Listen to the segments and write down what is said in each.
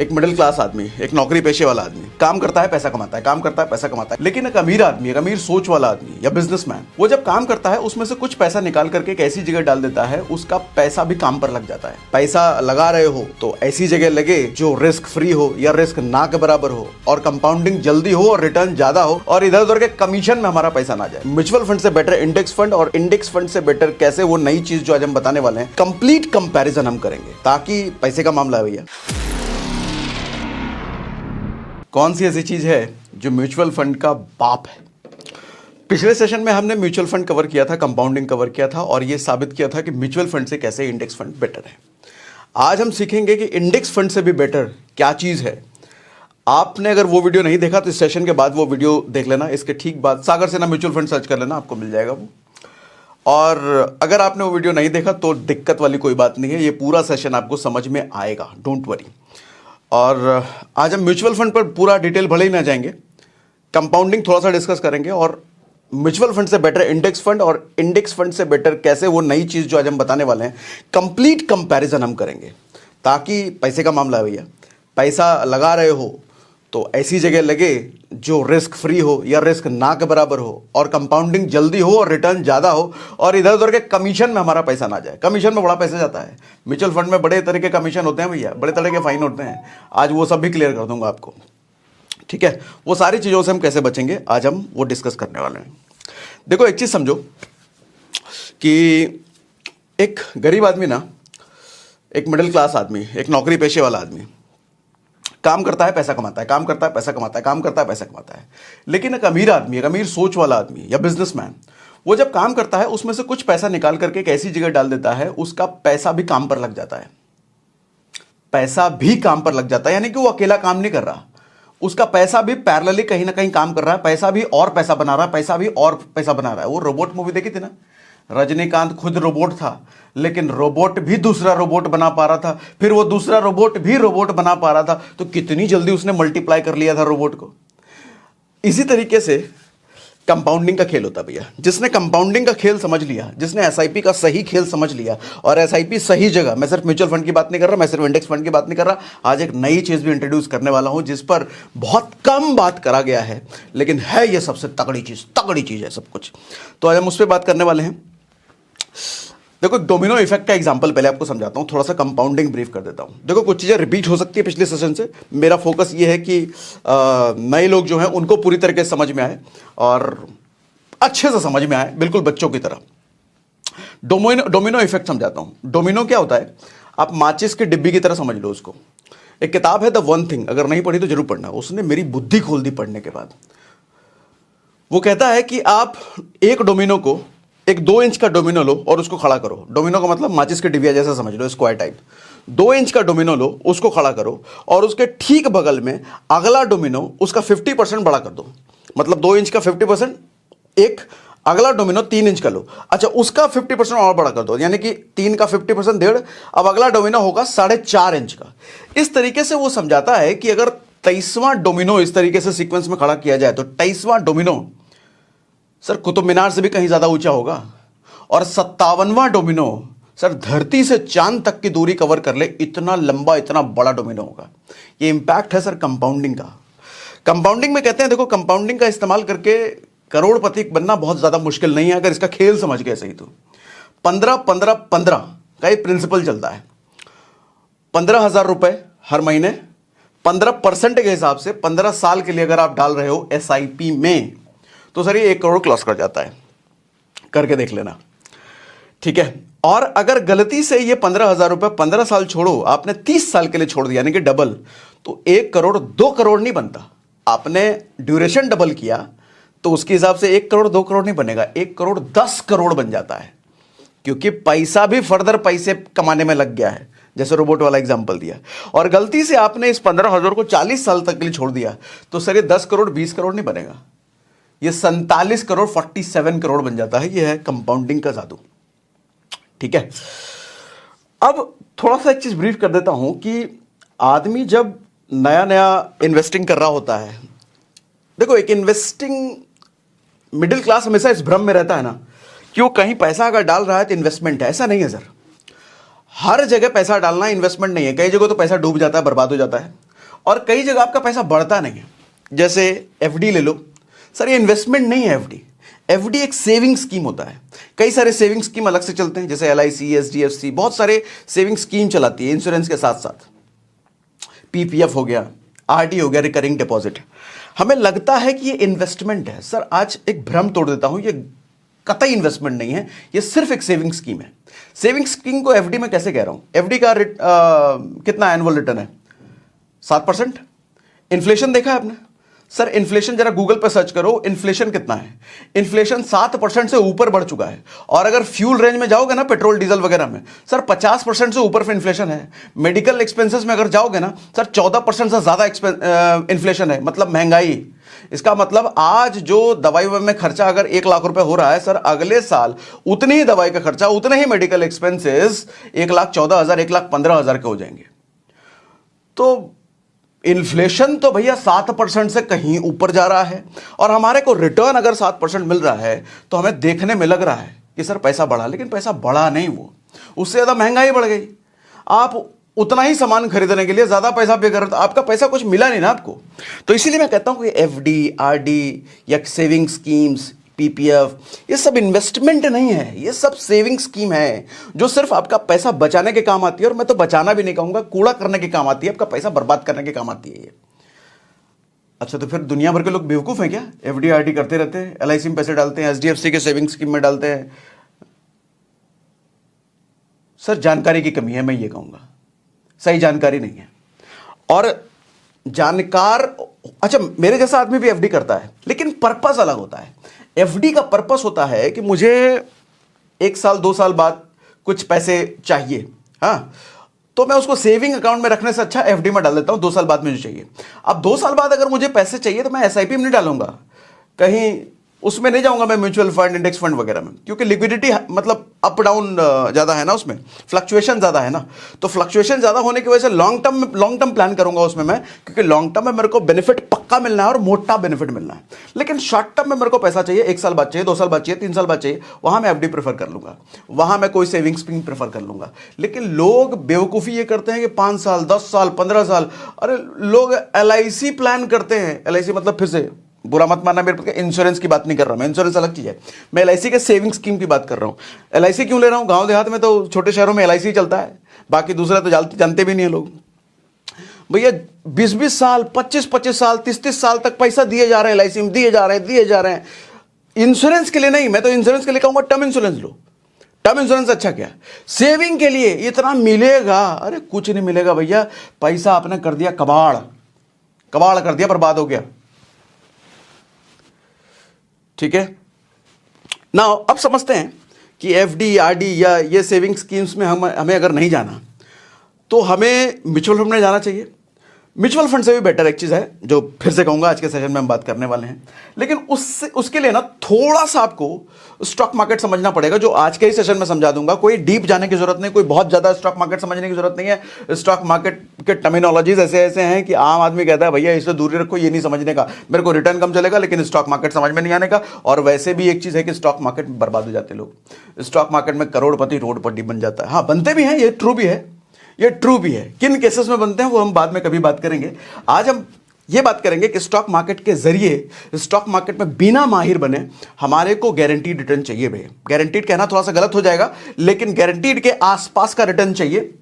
एक middle class आदमी, एक नौकरी पेशे वाला आदमी काम करता है, पैसा कमाता है, काम करता है, पैसा कमाता है। लेकिन एक अमीर आदमी, एक अमीर सोच वाला आदमी या बिजनेसमैन, वो जब काम करता है उसमें से कुछ पैसा निकाल करके एक ऐसी जगह डाल देता है, उसका पैसा भी काम पर लग जाता है। पैसा लगा रहे हो तो ऐसी जगह लगे जो रिस्क फ्री हो या रिस्क ना के बराबर हो, और कंपाउंडिंग जल्दी हो और रिटर्न ज्यादा हो, और इधर उधर के कमीशन में हमारा पैसा ना जाए। म्यूचुअल फंड से बेटर इंडेक्स फंड, और इंडेक्स फंड से बेटर कैसे, वो नई चीज जो आज हम बताने वाले हैं, कंप्लीट कंपैरिजन हम करेंगे। ताकि पैसे का मामला है भैया, कौन सी ऐसी चीज है जो म्यूचुअल फंड का बाप है। पिछले सेशन में हमने म्यूचुअल फंड कवर किया था, कंपाउंडिंग कवर किया था, और यह साबित किया था कि म्यूचुअल फंड से कैसे इंडेक्स फंड बेटर है। आज हम सीखेंगे कि इंडेक्स फंड से भी बेटर क्या चीज है। आपने अगर वो वीडियो नहीं देखा तो इस सेशन के बाद वो वीडियो देख लेना। इसके ठीक बाद सागर सेना म्यूचुअल फंड सर्च कर लेना, आपको मिल जाएगा वो। और अगर आपने वो वीडियो नहीं देखा तो दिक्कत वाली कोई बात नहीं है, ये पूरा सेशन आपको समझ में आएगा, डोंट वरी। और आज हम म्यूचुअल फंड पर पूरा डिटेल भले ही ना जाएंगे, कंपाउंडिंग थोड़ा सा डिस्कस करेंगे, और म्यूचुअल फंड से बेटर इंडेक्स फंड, और इंडेक्स फंड से बेटर कैसे, वो नई चीज जो आज हम बताने वाले हैं, कंप्लीट कंपैरिजन हम करेंगे। ताकि पैसे का मामला है भैया, पैसा लगा रहे हो तो ऐसी जगह लगे जो रिस्क फ्री हो या रिस्क ना के बराबर हो, और कंपाउंडिंग जल्दी हो और रिटर्न ज़्यादा हो, और इधर उधर के कमीशन में हमारा पैसा ना जाए। कमीशन में बड़ा पैसा जाता है। म्यूचुअल फंड में बड़े तरह के कमीशन होते हैं भैया, बड़े तरह के फाइन होते हैं। आज वो सब भी क्लियर कर दूंगा आपको, ठीक है। वो सारी चीज़ों से हम कैसे बचेंगे आज हम वो डिस्कस करने वाले हैं। देखो एक चीज़ समझो कि एक गरीब आदमी ना, एक मिडिल क्लास आदमी, एक नौकरी पेशे वाला आदमी काम करता है, पैसा कमाता है, काम करता है, पैसा कमाता है, काम करता है, पैसा कमाता है। लेकिन एक अमीर आदमी, एक अमीर सोच वाला आदमी या बिजनेसमैन, वो जब काम करता है उसमें से कुछ पैसा निकाल करके एक ऐसी जगह डाल देता है, उसका पैसा भी काम पर लग जाता है। पैसा भी काम पर लग जाता है, यानी कि वो अकेला काम नहीं कर रहा, उसका पैसा भी पैरेलली कहीं ना कहीं काम कर रहा है। पैसा भी और पैसा बना रहा है, पैसा भी और पैसा बना रहा है। वो रोबोट मूवी देखी थी ना, रजनीकांत खुद रोबोट था, लेकिन रोबोट भी दूसरा रोबोट बना पा रहा था, फिर वो दूसरा रोबोट भी रोबोट बना पा रहा था। तो कितनी जल्दी उसने मल्टीप्लाई कर लिया था रोबोट को। इसी तरीके से कंपाउंडिंग का खेल होता भैया। जिसने कंपाउंडिंग का खेल समझ लिया, जिसने एसआईपी का सही खेल समझ लिया, और एसआईपी सही जगह, मैं सिर्फ म्यूचुअल फंड की बात नहीं कर रहा, मैं सिर्फ इंडेक्स फंड की बात नहीं कर रहा, आज एक नई चीज भी इंट्रोड्यूस करने वाला हूं जिस पर बहुत कम बात करा गया है, लेकिन है ये सबसे तगड़ी चीज है सब कुछ। तो आज हम उस पर बात करने वाले हैं। देखो डोमिनो इफेक्ट का एग्जांपल पहले आपको समझाता हूं, थोड़ा सा कंपाउंडिंग ब्रीफ कर देता हूं। देखो कुछ चीजें रिपीट हो सकती है पिछले सेशन से। मेरा फोकस ये है कि नए लोग जो हैं उनको पूरी तरीके से समझ में आए और अच्छे से समझ में आए, बिल्कुल बच्चों की तरह। डोमिनो इफेक्ट समझाता हूं। डोमिनो क्या होता है, आप माचिस की डिब्बी की तरह समझ लो उसको। एक किताब है द वन थिंग, अगर नहीं पढ़ी तो जरूर पढ़ना, उसने मेरी बुद्धि खोल दी पढ़ने के बाद। वो कहता है कि आप एक डोमिनो को, एक 2 इंच का डोमिनो लो और उसको खड़ा करो। डोमिनो का मतलब माचिस के डिबिया जैसा समझ लो, स्क्वायर टाइप। 2 इंच का डोमिनो लो, उसको खड़ा करो, और उसके ठीक बगल में अगला डोमिनो, उसका 50% बड़ा कर दो। मतलब 2 इंच का 50%, एक अगला डोमिनो 3 इंच का लो, अच्छा उसका 50% और बड़ा कर दो, यानी कि 3 का 50% 1.5। अब अगला डोमिनो होगा 4.5 इंच का। इस तरीके से वो समझाता है कि अगर 23वां डोमिनो इस तरीके से सीक्वेंस में खड़ा किया जाए तो 23वां डोमिनो सर कुतुब मीनार से भी कहीं ज्यादा ऊंचा होगा, और 57वां डोमिनो सर धरती से चांद तक की दूरी कवर कर ले, इतना लंबा इतना बड़ा डोमिनो होगा। ये इंपैक्ट है सर कंपाउंडिंग का। कंपाउंडिंग में कहते हैं, देखो कंपाउंडिंग का इस्तेमाल करके करोड़पति बनना बहुत ज्यादा मुश्किल नहीं है अगर इसका खेल समझ गए सही तो। 15-15-15 का एक प्रिंसिपल चलता है। 15,000 रुपए हर महीने 15% के हिसाब से 15 साल के लिए अगर आप डाल रहे हो एसआईपी में, तो सर ये 1 करोड़ क्रॉस कर जाता है। करके देख लेना, ठीक है। और अगर गलती से ये 15,000 रुपए 15 साल छोड़ो, आपने 30 साल के लिए छोड़ दिया, यानी कि डबल, तो 1 करोड़ 2 करोड़ नहीं बनता। आपने ड्यूरेशन डबल किया तो उसके हिसाब से 1 करोड़ 2 करोड़ नहीं बनेगा, 1 करोड़ 10 करोड़ बन जाता है, क्योंकि पैसा भी फर्दर पैसे कमाने में लग गया है, जैसे रोबोट वाला एग्जांपल दिया। और गलती से आपने इस 15,000 को 40 साल तक के लिए छोड़ दिया, तो सर ये 10 करोड़ 20 करोड़ नहीं बनेगा, ये 47 करोड़ 47 करोड़ बन जाता है। ये है कंपाउंडिंग का जादू, ठीक है। अब थोड़ा सा एक चीज ब्रीफ कर देता हूं कि आदमी जब नया नया इन्वेस्टिंग कर रहा होता है, देखो एक इन्वेस्टिंग मिडिल क्लास हमेशा इस भ्रम में रहता है ना कि वो कहीं पैसा अगर डाल रहा है तो इन्वेस्टमेंट है। ऐसा नहीं है सर, हर जगह पैसा डालना इन्वेस्टमेंट नहीं है। कई जगह तो पैसा डूब जाता है, बर्बाद हो जाता है। और कई जगह आपका पैसा बढ़ता नहीं है। जैसे एफडी ले लो सर, ये इन्वेस्टमेंट नहीं है एफडी। एफडी एक सेविंग स्कीम होता है। कई सारे सेविंग स्कीम अलग से चलते हैं, जैसे एलआईसी, एचडीएफसी, बहुत सारे सेविंग स्कीम चलाती है इंश्योरेंस के साथ साथ। पीपीएफ हो गया, आरडी हो गया, रिकरिंग डिपॉजिट। हमें लगता है कि ये इन्वेस्टमेंट है। सर आज एक भ्रम तोड़ देता हूं, ये कतई इन्वेस्टमेंट नहीं है, ये सिर्फ एक सेविंग स्कीम है। सेविंग स्कीम को एफडी में कैसे कह रहा हूं? एफडी का कितना एनुअल रिटर्न है? 7%। इन्फ्लेशन देखा है आपने? सर इन्फ्लेशन जरा गूगल पर सर्च करो, इन्फ्लेशन कितना है? इन्फ्लेशन 7% से ऊपर बढ़ चुका है। और अगर फ्यूल रेंज में जाओगे ना, पेट्रोल डीजल वगैरह में, सर 50% से ऊपर इन्फ्लेशन है। मेडिकल एक्सपेंसेस में अगर जाओगे ना सर, 14% से ज्यादा इन्फ्लेशन है, मतलब महंगाई। इसका मतलब आज जो दवाई में खर्चा अगर 1 लाख रुपए हो रहा है, सर अगले साल उतनी ही दवाई का खर्चा, उतने ही मेडिकल एक्सपेंसेस 1,14,000, 1,15,000 के हो जाएंगे। तो इन्फ्लेशन तो भैया 7% से कहीं ऊपर जा रहा है, और हमारे को रिटर्न अगर 7% मिल रहा है तो हमें देखने में लग रहा है कि सर पैसा बढ़ा, लेकिन पैसा बढ़ा नहीं, वो उससे ज्यादा महंगाई बढ़ गई। आप उतना ही सामान खरीदने के लिए ज्यादा पैसा पे कर रहे, तो आपका पैसा कुछ मिला नहीं ना आपको। तो इसीलिए मैं कहता हूं कि एफडी, आरडी या सेविंग स्कीम्स, पीपीएफ, ये सब इन्वेस्टमेंट नहीं है, ये सब सेविंग स्कीम है जो सिर्फ आपका पैसा बचाने के काम आती है। और मैं तो बचाना भी नहीं कहूंगा, कूड़ा करने के काम आती है, आपका पैसा बर्बाद करने के काम आती है ये। अच्छा, तो फिर दुनिया भर के लोग बेवकूफ हैं क्या? एफडी आरडी करते रहते हैं, एलआईसी में पैसे डालते हैं, एचडीएफसी के सेविंग स्कीम में डालते हैं। सर जानकारी की कमी है, मैं ये कहूंगा, सही जानकारी नहीं है। और जानकार, अच्छा मेरे जैसा आदमी भी एफडी करता है, लेकिन पर्पस अलग होता है। एफडी का पर्पस होता है कि मुझे 1 साल 2 साल बाद कुछ पैसे चाहिए, हाँ, तो मैं उसको सेविंग अकाउंट में रखने से अच्छा एफडी में डाल देता हूं, 2 साल बाद मुझे चाहिए। अब 2 साल बाद अगर मुझे पैसे चाहिए तो मैं एसआईपी में नहीं डालूंगा, कहीं उसमें नहीं जाऊंगा मैं म्यूचुअल फंड, इंडेक्स फंड वगैरह में, क्योंकि लिक्विडिटी मतलब अप डाउन ज़्यादा है ना, उसमें फ्लक्चुएशन ज़्यादा है ना। तो फ्लक्चुएशन ज़्यादा होने की वजह से लॉन्ग टर्म प्लान करूंगा उसमें मैं, क्योंकि लॉन्ग टर्म में मेरे को बेनिफिट पक्का मिलना है और मोटा बेनिफिट मिलना है। लेकिन शॉर्ट टर्म में मेरे को पैसा चाहिए, 1 साल बाद चाहिए, 2 साल बाद चाहिए, 3 साल बाद चाहिए, वहां मैं एफडी प्रेफर कर लूंगा, वहां मैं कोई सेविंग स्कीम प्रेफर कर लूंगा। लेकिन लोग बेवकूफ़ी ये करते हैं कि 5 साल 10 साल 15 साल, अरे लोग एलआईसी प्लान करते हैं। एलआईसी मतलब, फिर से बुरा मत मानना मेरे को, इंश्योरेंस की बात नहीं कर रहा मैं, इंश्योरेंस अलग चीज है, मैं एलआईसी के सेविंग स्कीम की बात कर रहा हूं। एलआईसी क्यों ले रहा हूं? गांव देहात में तो, छोटे शहरों में एलआईसी चलता है, बाकी दूसरा तो जानते भी नहीं है लोग। भैया 20-20 साल, 25-25 साल, 30-30 साल तक पैसा दिए जा रहे हैं, एलआईसी में दिए जा रहे हैं। इंश्योरेंस के लिए नहीं, मैं तो इंश्योरेंस के लिए कहूंगा टर्म इंश्योरेंस लो। टर्म इंश्योरेंस अच्छा क्या, सेविंग के लिए इतना मिलेगा, अरे कुछ नहीं मिलेगा भैया। पैसा आपने कर दिया कबाड़ कर दिया, बर्बाद हो गया। ठीक है ना? अब समझते हैं कि एफडी, आरडी या ये सेविंग स्कीम्स में हमें अगर नहीं जाना तो हमें म्यूचुअल फंड में जाना चाहिए। म्यूचुअल फंड से भी बेटर एक चीज़ है जो फिर से कहूंगा आज के सेशन में हम बात करने वाले हैं, लेकिन उसके लिए ना थोड़ा सा आपको स्टॉक मार्केट समझना पड़ेगा, जो आज के ही सेशन में समझा दूंगा। कोई डीप जाने की जरूरत नहीं, कोई बहुत ज़्यादा स्टॉक मार्केट समझने की जरूरत नहीं है। स्टॉक मार्केट के टर्मिनोलॉजीज ऐसे हैं कि आम आदमी कहता है भैया इससे दूरी रखो, ये नहीं समझने का, मेरे को रिटर्न कम चलेगा लेकिन स्टॉक मार्केट समझ में नहीं आने का। और वैसे भी एक चीज़ है कि स्टॉक मार्केट में बर्बाद हो जाते लोग। स्टॉक मार्केट में करोड़पति रोडपति बन जाता है। हाँ, बनते भी हैं, ये ट्रू भी है। किन केसेस में बनते हैं वो हम बाद में कभी बात करेंगे। आज हम ये बात करेंगे कि स्टॉक मार्केट के जरिए, स्टॉक मार्केट में बिना माहिर बने हमारे को गारंटीड रिटर्न चाहिए भैया। गारंटीड कहना थोड़ा सा गलत हो जाएगा, लेकिन गारंटीड के आसपास का रिटर्न चाहिए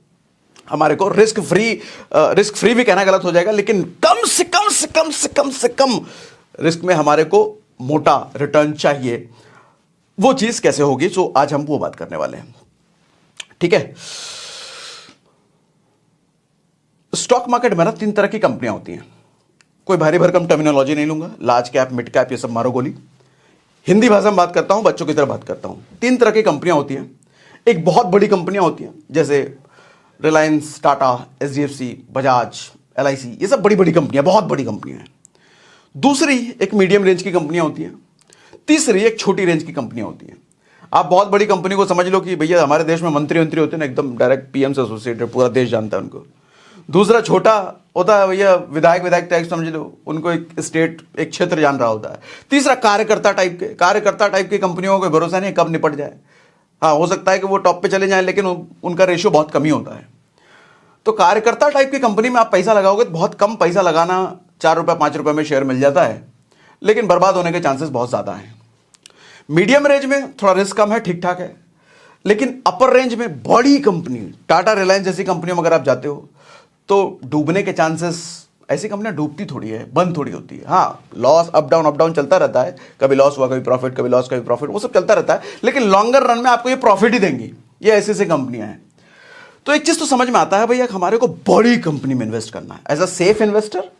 हमारे को। रिस्क फ्री भी कहना गलत हो जाएगा, लेकिन कम से कम रिस्क में हमारे को मोटा रिटर्न चाहिए। वो चीज कैसे होगी, तो आज हम वो बात करने वाले हैं। ठीक है? स्टॉक मार्केट में ना 3 तरह की कंपनियां होती हैं। कोई भारी भरकम टर्मिनोलॉजी नहीं लूंगा, लार्ज कैप, मिड कैप, ये सब मारो गोली। हिंदी भाषा में बात करता हूं, बच्चों की तरह बात करता हूं। 3 तरह की कंपनियां होती हैं। एक बहुत बड़ी कंपनियां होती हैं, जैसे रिलायंस, टाटा, एचडीएफसी, बजाज, एलआईसी, ये सब बड़ी बड़ी कंपनियां, बहुत बड़ी कंपनियां हैं। दूसरी एक मीडियम रेंज की कंपनियां होती हैं। तीसरी एक छोटी रेंज की कंपनियां होती हैं। आप बहुत बड़ी कंपनी को समझ लो कि भैया हमारे देश में मंत्री होते हैं ना, एकदम डायरेक्ट पीएम से एसोसिएटेड, पूरा देश जानता है उनको। दूसरा छोटा होता है भैया, विधायक टाइप समझ लो, उनको एक स्टेट, एक क्षेत्र जान रहा होता है। तीसरा कार्यकर्ता टाइप की कंपनियों को भरोसा नहीं कब निपट जाए। हाँ, हो सकता है कि वो टॉप पे चले जाएं, लेकिन उनका रेशियो बहुत कम ही होता है। तो कार्यकर्ता टाइप की कंपनी में आप पैसा लगाओगे तो बहुत कम पैसा लगाना, 4 रुपये 5 रुपये में शेयर मिल जाता है, लेकिन बर्बाद होने के चांसेस बहुत ज़्यादा हैं। मीडियम रेंज में थोड़ा रिस्क कम है, ठीक ठाक है, लेकिन अपर रेंज में बड़ी कंपनी, टाटा रिलायंस जैसी कंपनियों में अगर आप जाते हो तो डूबने के चांसेस, ऐसी कंपनियां डूबती थोड़ी है, बंद थोड़ी होती है। हाँ, लॉस अप डाउन चलता रहता है, कभी लॉस हुआ कभी प्रॉफिट, कभी लॉस कभी प्रॉफिट, वो सब चलता रहता है, लेकिन लॉन्गर रन में आपको ये प्रॉफिट ही देंगी, ये ऐसी ऐसी कंपनियां हैं। तो एक चीज तो समझ में आता है भैया, हमारे को बड़ी कंपनी में इन्वेस्ट करना है as a safe investor,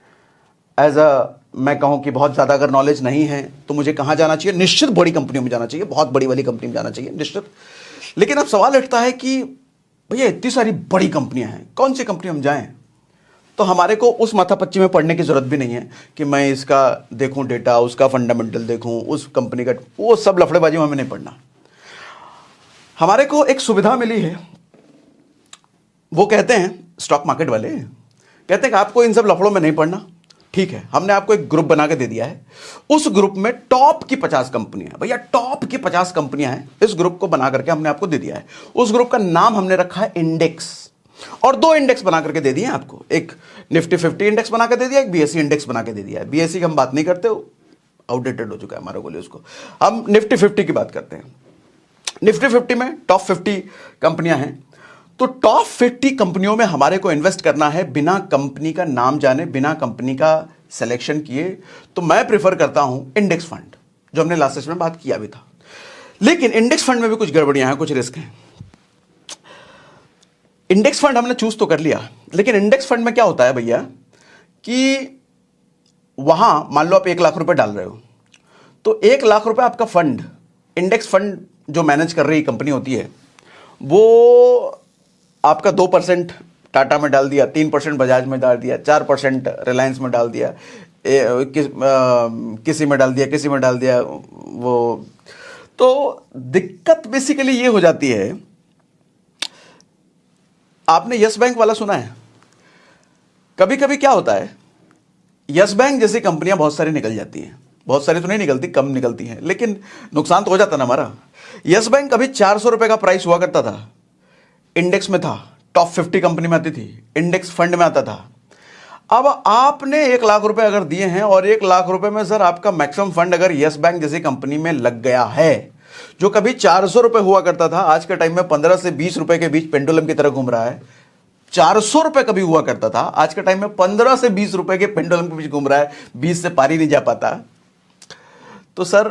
as a मैं कहूं कि बहुत ज्यादा अगर नॉलेज नहीं है तो मुझे कहां जाना चाहिए, निश्चित बड़ी कंपनियों में जाना चाहिए, बहुत बड़ी वाली कंपनी में जाना चाहिए निश्चित। लेकिन अब सवाल उठता है कि भैया इतनी सारी बड़ी कंपनियां हैं, कौन सी कंपनी हम जाएं? तो हमारे को उस माथापच्ची में पढ़ने की जरूरत भी नहीं है कि मैं इसका देखूं डेटा, उसका फंडामेंटल देखूं, उस कंपनी का, वो सब लफड़ेबाजी में हमें नहीं पढ़ना। हमारे को एक सुविधा मिली है, वो कहते हैं स्टॉक मार्केट वाले कहते हैं कि आपको इन सब लफड़ों में नहीं पढ़ना, ठीक है, हमने आपको एक ग्रुप बना के दे दिया है, उस ग्रुप में टॉप की 50 कंपनियां, भैया टॉप की 50 कंपनियां हैं, इस ग्रुप को बना करके हमने आपको दे दिया है। उस ग्रुप का नाम हमने रखा है इंडेक्स, और 2 इंडेक्स बना करके दे दिए आपको, एक निफ्टी 50 इंडेक्स बना के दे दिया, एक बीएसई इंडेक्स बना के दे दिया है। बीएसई की हम बात नहीं करते, आउटडेटेड हो चुका है हमारे बोले उसको, हम निफ्टी 50 की बात करते हैं। निफ्टी 50 में टॉप 50 कंपनियां हैं, तो टॉप 50 कंपनियों में हमारे को इन्वेस्ट करना है बिना कंपनी का नाम जाने, बिना कंपनी का सिलेक्शन किए। तो मैं प्रेफर करता हूं इंडेक्स फंड, जो हमने लास्ट सेशन में बात किया भी था। लेकिन इंडेक्स फंड में भी कुछ गड़बड़ियां हैं, कुछ रिस्क हैं। इंडेक्स फंड हमने चूज तो कर लिया, लेकिन इंडेक्स फंड में क्या होता है भैया कि वहां मान लो आप 1 लाख रुपए डाल रहे हो, तो 1 लाख रुपए आपका फंड, इंडेक्स फंड जो मैनेज कर रही कंपनी होती है, वो आपका 2% टाटा में डाल दिया, 3% बजाज में डाल दिया, 4% रिलायंस में डाल दिया, किसी में डाल दिया, किसी में डाल दिया। वो तो दिक्कत बेसिकली ये हो जाती है, आपने यस बैंक वाला सुना है? कभी कभी क्या होता है, यस बैंक जैसी कंपनियां बहुत सारी निकल जाती हैं, बहुत सारी तो नहीं निकलती, कम निकलती हैं, लेकिन नुकसान तो हो जाता ना हमारा। यस बैंक कभी 400 रुपए का प्राइस हुआ करता था, इंडेक्स में था, टॉप 50 कंपनी में आती थी, इंडेक्स फंड में आता था। अब आपने 1 लाख रुपए अगर दिए हैं और 1 लाख रुपए में सर आपका मैक्सिमम फंड अगर यस बैंक जैसी कंपनी में लग गया है, जो कभी 400 रुपए हुआ करता था, आज के टाइम में 15 से 20 रुपए के बीच पेंडुलम की तरह घूम रहा है। 400 रुपए कभी हुआ करता था, आज के टाइम में 15 से 20 रुपए के पेंडुलम के बीच घूम रहा है, 20 से पार ही नहीं जा पाता। तो सर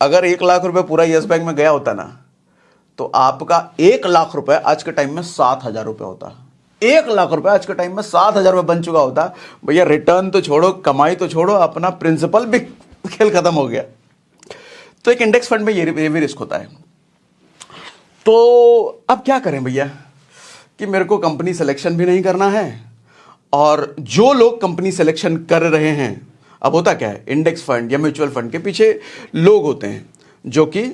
अगर 1 लाख रुपए पूरा यस बैंक में गया होता ना, तो आपका 1 लाख रुपए आज के टाइम में 7,000 रुपए होता। 1 लाख रुपए आज के टाइम में 7,000 रुपए बन चुका होता। भैया रिटर्न तो छोड़ो, कमाई तो छोड़ो, अपना प्रिंसिपल भी खेल खत्म हो गया। तो एक इंडेक्स फंड में ये भी रिस्क होता है। तो अब क्या करें भैया कि मेरे को कंपनी सिलेक्शन भी नहीं करना है, और जो लोग कंपनी सिलेक्शन कर रहे हैं, अब होता क्या है, इंडेक्स फंड या म्यूचुअल फंड के पीछे लोग होते हैं जो कि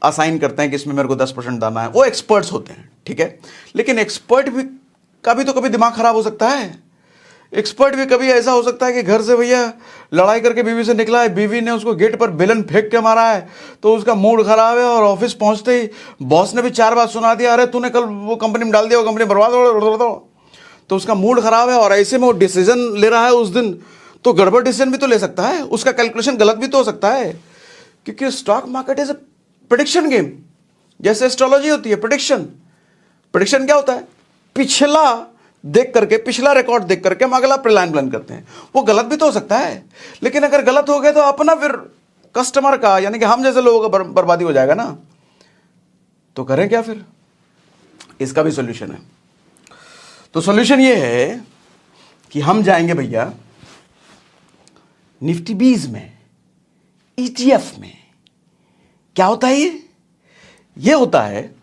असाइन करते हैं कि इसमें मेरे को 10% डालना है, वो एक्सपर्ट्स होते हैं, ठीक है। लेकिन एक्सपर्ट भी कभी तो कभी दिमाग खराब हो सकता है। एक्सपर्ट भी कभी ऐसा हो सकता है कि घर से भैया लड़ाई करके बीवी से निकला है, बीवी ने उसको गेट पर बेलन फेंक के मारा है, तो उसका मूड खराब है, और ऑफिस पहुंचते ही बॉस ने भी 4 बात सुना दिया, अरे तूने कल वो कंपनी में डाल दिया, वो कंपनी बर्बाद हो, तो उसका मूड खराब है, और ऐसे में वो डिसीजन ले रहा है उस दिन, तो गड़बड़ डिसीजन भी तो ले सकता है, उसका कैलकुलेशन गलत भी तो हो सकता है, क्योंकि stock market is a prediction game. जैसे एस्ट्रोलॉजी होती है प्रेडिक्शन। प्रेडिक्शन क्या होता है, पिछला देख करके, पिछला रिकॉर्ड देख करके हम अगला प्लान करते हैं। वो गलत भी तो हो सकता है, लेकिन अगर गलत हो गया तो अपना फिर कस्टमर का, यानी कि हम जैसे लोगों का बर्बादी हो जाएगा ना। तो करें क्या फिर? इसका भी सॉल्यूशन है। तो सॉल्यूशन ये है कि हम जाएंगे भैया निफ्टी 20 में, ईटीएफ में। क्या होता है ये होता है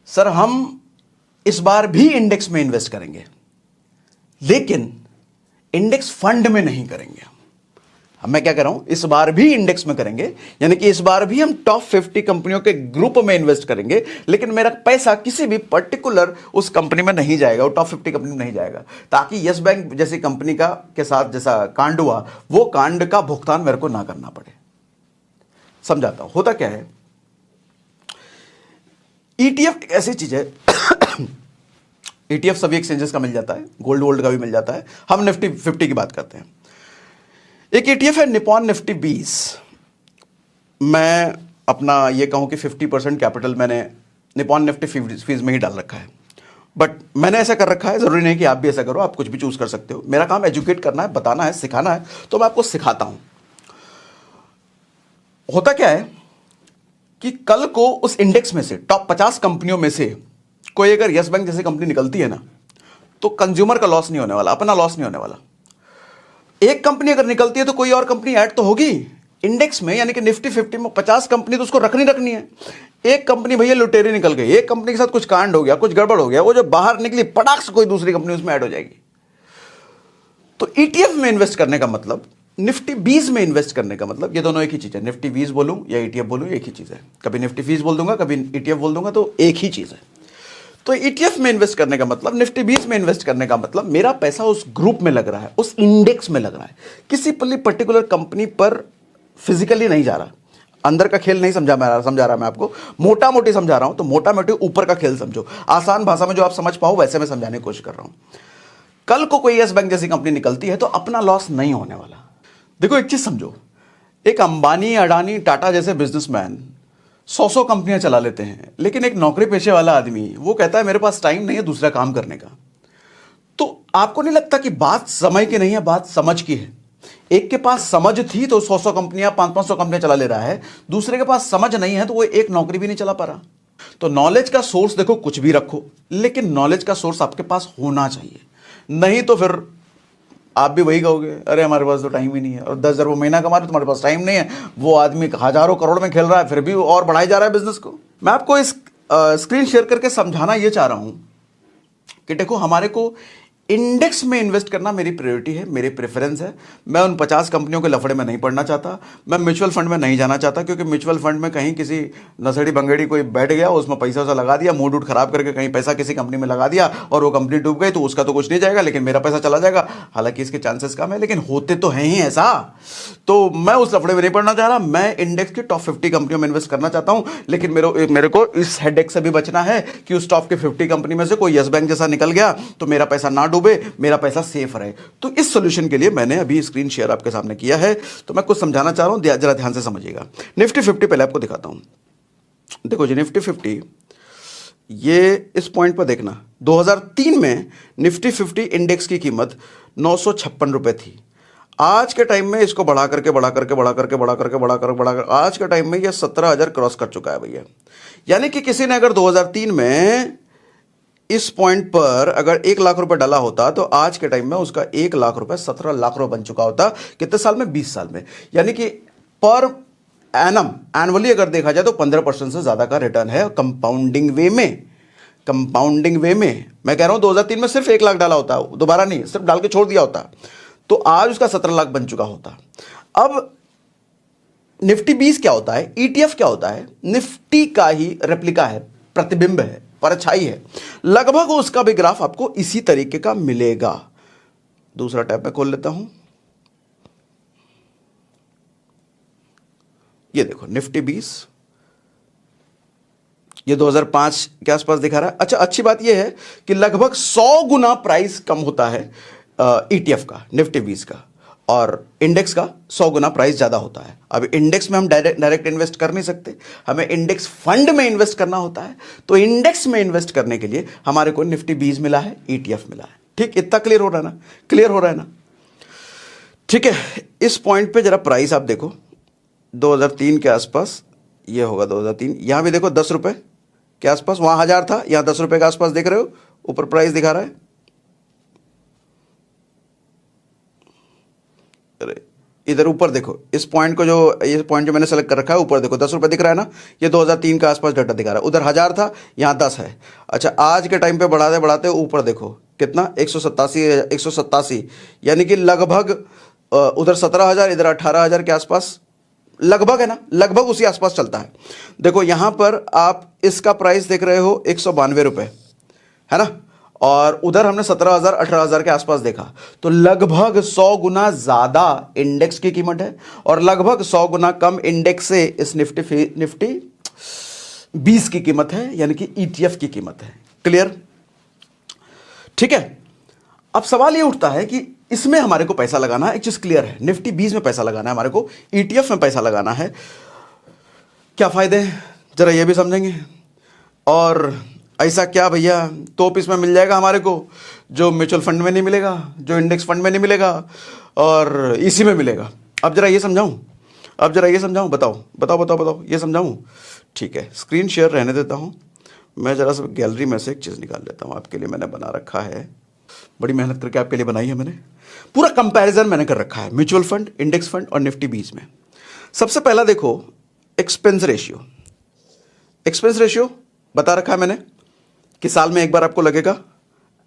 सर, हम इस बार भी इंडेक्स में इन्वेस्ट करेंगे, लेकिन इंडेक्स फंड में नहीं करेंगे। अब मैं क्या कर रहा हूं, इस बार भी इंडेक्स में करेंगे, यानी कि इस बार भी हम टॉप 50 कंपनियों के ग्रुप में इन्वेस्ट करेंगे, लेकिन मेरा पैसा किसी भी पर्टिकुलर उस कंपनी में नहीं जाएगा, वो टॉप 50 कंपनी में नहीं जाएगा, ताकि यस बैंक जैसी कंपनी का के साथ जैसा कांड हुआ, वो कांड का भुगतान मेरे को ना करना पड़े। समझाता हूं, होता क्या है, ईटीएफ एक ऐसी चीज है ETF सभी एक्सचेंजेस का मिल जाता है, गोल्ड का भी मिल जाता है। हम निफ्टी 50 की बात करते हैं। एक ETF है निपॉन निफ्टी 20। मैं अपना ये कहूं कि 50% कैपिटल मैंने निपॉन निफ्टी 50 में ही डाल रखा है। बट मैंने ऐसा कर रखा है, जरूरी नहीं कि आप भी ऐसा करो, आप कुछ भी चूज कर सकते हो। मेरा काम एजुकेट करना है, बताना है, सिखाना है, तो मैं आपको सिखाता हूं। होता क्या है कि कल को उस इंडेक्स में से, टॉप 50 कंपनियों में से कोई अगर यस बैंक जैसी कंपनी निकलती है ना, तो कंज्यूमर का लॉस नहीं होने वाला, अपना लॉस नहीं होने वाला। एक कंपनी अगर निकलती है तो कोई और कंपनी ऐड तो होगी इंडेक्स में, यानी कि निफ्टी 50 में 50 कंपनी तो उसको रखनी है। एक कंपनी भैया लुटेरी निकल गई, एक कंपनी के साथ कुछ कांड हो गया, कुछ गड़बड़ हो गया, वो जो बाहर निकली पटाख से कोई दूसरी कंपनी उसमें ऐड हो जाएगी। तो ETF में इन्वेस्ट करने का मतलब, निफ्टी 20 में इन्वेस्ट करने का मतलब, ये दोनों एक ही चीज है। निफ्टी 20 बोलूं या ETF बोलूं, एक ही चीज है। कभी निफ्टी 20 बोल दूंगा, कभी ETF बोल दूंगा, तो एक ही चीज है। तो ETF में इन्वेस्ट करने का मतलब, निफ्टी 20 में इन्वेस्ट करने का मतलब, मेरा पैसा उस ग्रुप में लग रहा है, उस इंडेक्स में लग रहा है, किसी पर्टिकुलर कंपनी पर फिजिकली नहीं जा रहा। अंदर का खेल नहीं समझा रहा मैं आपको, मोटा मोटी समझा रहा हूं। तो मोटा मोटी ऊपर का खेल समझो, आसान भाषा में जो आप समझ पाओ वैसे मैं समझाने की कोशिश कर रहा हूं। कल को कोई यस बैंक जैसी कंपनी निकलती है तो अपना लॉस नहीं होने वाला। देखो एक चीज समझो, एक अंबानी, अडानी, टाटा जैसे बिजनेसमैन 100 कंपनियां चला लेते हैं, लेकिन एक नौकरी पेशे वाला आदमी वो कहता है मेरे पास टाइम नहीं है दूसरा काम करने का। तो आपको नहीं लगता कि बात समय की नहीं है, बात समझ की है? एक के पास समझ थी तो 100 कंपनियां, 500 कंपनियां चला ले रहा है, दूसरे के पास समझ नहीं है तो वो एक नौकरी भी नहीं चला पा रहा। तो नॉलेज का सोर्स देखो, कुछ भी रखो, लेकिन नॉलेज का सोर्स आपके पास होना चाहिए। नहीं तो फिर आप भी वही कहोगे, अरे हमारे पास तो टाइम ही नहीं है, और 10,000 महीना कमा रहे, तुम्हारे पास टाइम नहीं है। वो आदमी हजारों करोड़ में खेल रहा है, फिर भी और बढ़ाई जा रहा है बिजनेस को। मैं आपको इस स्क्रीन शेयर करके समझाना ये चाह रहा हूं कि देखो, हमारे को इंडेक्स में इन्वेस्ट करना मेरी प्रायोरिटी है, मेरी प्रेफरेंस है। मैं उन 50 कंपनियों के लफड़े में नहीं पड़ना चाहता। मैं म्यूचुअल फंड में नहीं जाना चाहता, क्योंकि म्यूचुअल फंड में कहीं किसी नसड़ी बंगेड़ी कोई बैठ गया, उसमें पैसा वैसा लगा दिया, मूड उड खराब करके कहीं पैसा किसी कंपनी में लगा दिया और वो कंपनी डूब गई, तो उसका तो कुछ नहीं जाएगा, लेकिन मेरा पैसा चला जाएगा। हालांकि इसके चांसेस कम है, लेकिन होते तो हैं ही ऐसा। तो मैं उस लफड़े में नहीं पड़ना चाह रहा। मैं इंडेक्स की टॉप 50 कंपनियों में इन्वेस्ट करना चाहता हूं, लेकिन मेरे को इस हेडेक से भी बचना है कि उस टॉप के 50 कंपनी में से कोई यस बैंक जैसा निकल गया तो मेरा पैसा ना डूबे, मेरा पैसा सेफ रहे। तो इस सॉल्यूशन के लिए मैंने अभी स्क्रीन शेयर आपके सामने किया है। तो मैं कुछ समझाना चाह रहा हूं, जरा ध्यान से समझिएगा। निफ्टी 50 पहले आपको दिखाता हूं। देखो जी, निफ्टी 50, ये इस पॉइंट पर देखना, 2003 में निफ्टी 50 इंडेक्स की कीमत 956 रुपए थी। आज के टाइम में इसको बढ़ा करके आज के टाइम में यह 17,000 क्रॉस कर चुका है भैया। यानी कि किसी ने अगर 2003 में इस पॉइंट पर अगर 1 लाख रुपए डाला होता तो आज के टाइम में उसका 1 लाख रुपए 17 लाख रुपए बन चुका होता। कितने साल में? 20 साल में। यानी कि पर एनम, एनुअली अगर देखा जाए तो 15% से ज्यादा का रिटर्न है कंपाउंडिंग वे में। मैं कह रहा हूं 2003 में सिर्फ 1 लाख डाला होता, दोबारा नहीं, सिर्फ डाल के छोड़ दिया होता, तो आज उसका 17 लाख बन चुका होता। अब निफ्टी 20 क्या होता है, ETF क्या होता है? निफ्टी का ही रेप्लिका है, प्रतिबिंब है, परछाई है। लगभग उसका भी ग्राफ आपको इसी तरीके का मिलेगा। दूसरा टैब में खोल लेता हूं। ये देखो निफ्टी 20, ये 2005 के आसपास दिखा रहा है। अच्छा, अच्छी बात यह है कि लगभग 100 गुना प्राइस कम होता है ETF का, निफ्टी 20 का, और इंडेक्स का 100 गुना प्राइस ज्यादा होता है। अब इंडेक्स में हम डायरेक्ट इन्वेस्ट कर नहीं सकते, हमें इंडेक्स फंड में इन्वेस्ट करना होता है। तो इंडेक्स में इन्वेस्ट करने के लिए हमारे को निफ्टी 20 मिला है, ETF मिला है। ठीक, इतना क्लियर हो रहा है ना? ठीक है, इस पॉइंट पे जरा प्राइस आप देखो, 2003 के आसपास ये होगा, 2003। यहां भी देखो 10 रुपए के आसपास, वहां 1000 था, यहां 10 रुपए के आसपास देख रहे हो, ऊपर प्राइस दिखा रहा है। इधर ऊपर देखो, इस पॉइंट को, ये पॉइंट जो मैंने सेलेक्ट कर रखा है, ऊपर देखो 10 रुपए दिख रहा है ना, ये 2003 के आसपास डाटा दिखा रहा है। उधर 1000 था, यहाँ 10 है। अच्छा, आज के टाइम पे बढ़ाते ऊपर देखो कितना, 187, यानी कि लगभग उधर 17,000, इधर 18,000 के आसपास लगभग है ना, लगभग उसी आसपास चलता है। देखो यहां पर आप इसका प्राइस देख रहे हो 192 रुपए, है ना, और उधर हमने 17,000 18,000 के आसपास देखा। तो लगभग 100 गुना ज्यादा इंडेक्स की कीमत है और लगभग 100 गुना कम इंडेक्स से इस निफ्टी 20 की कीमत है, यानी कि ETF की कीमत है। क्लियर? ठीक है, अब सवाल ये उठता है कि इसमें हमारे को पैसा लगाना है। एक चीज क्लियर है, निफ्टी 20 में पैसा लगाना है हमारे को, ETF में पैसा लगाना है। क्या फायदे हैं जरा ये भी समझेंगे। और ऐसा क्या भैया तोप इसमें मिल जाएगा हमारे को जो म्यूचुअल फंड में नहीं मिलेगा, जो इंडेक्स फंड में नहीं मिलेगा और इसी में मिलेगा। अब जरा ये समझाऊं, बताओ ये समझाऊं। ठीक है, स्क्रीन शेयर रहने देता हूं, मैं जरा सा गैलरी में से एक चीज़ निकाल लेता हूं। आपके लिए मैंने बना रखा है, बड़ी मेहनत करके आपके लिए बनाई है मैंने, पूरा कंपैरिजन मैंने कर रखा है म्यूचुअल फंड, इंडेक्स फंड और निफ्टी 20 में। सबसे पहला देखो एक्सपेंस रेशियो बता रखा है मैंने कि साल में एक बार आपको लगेगा।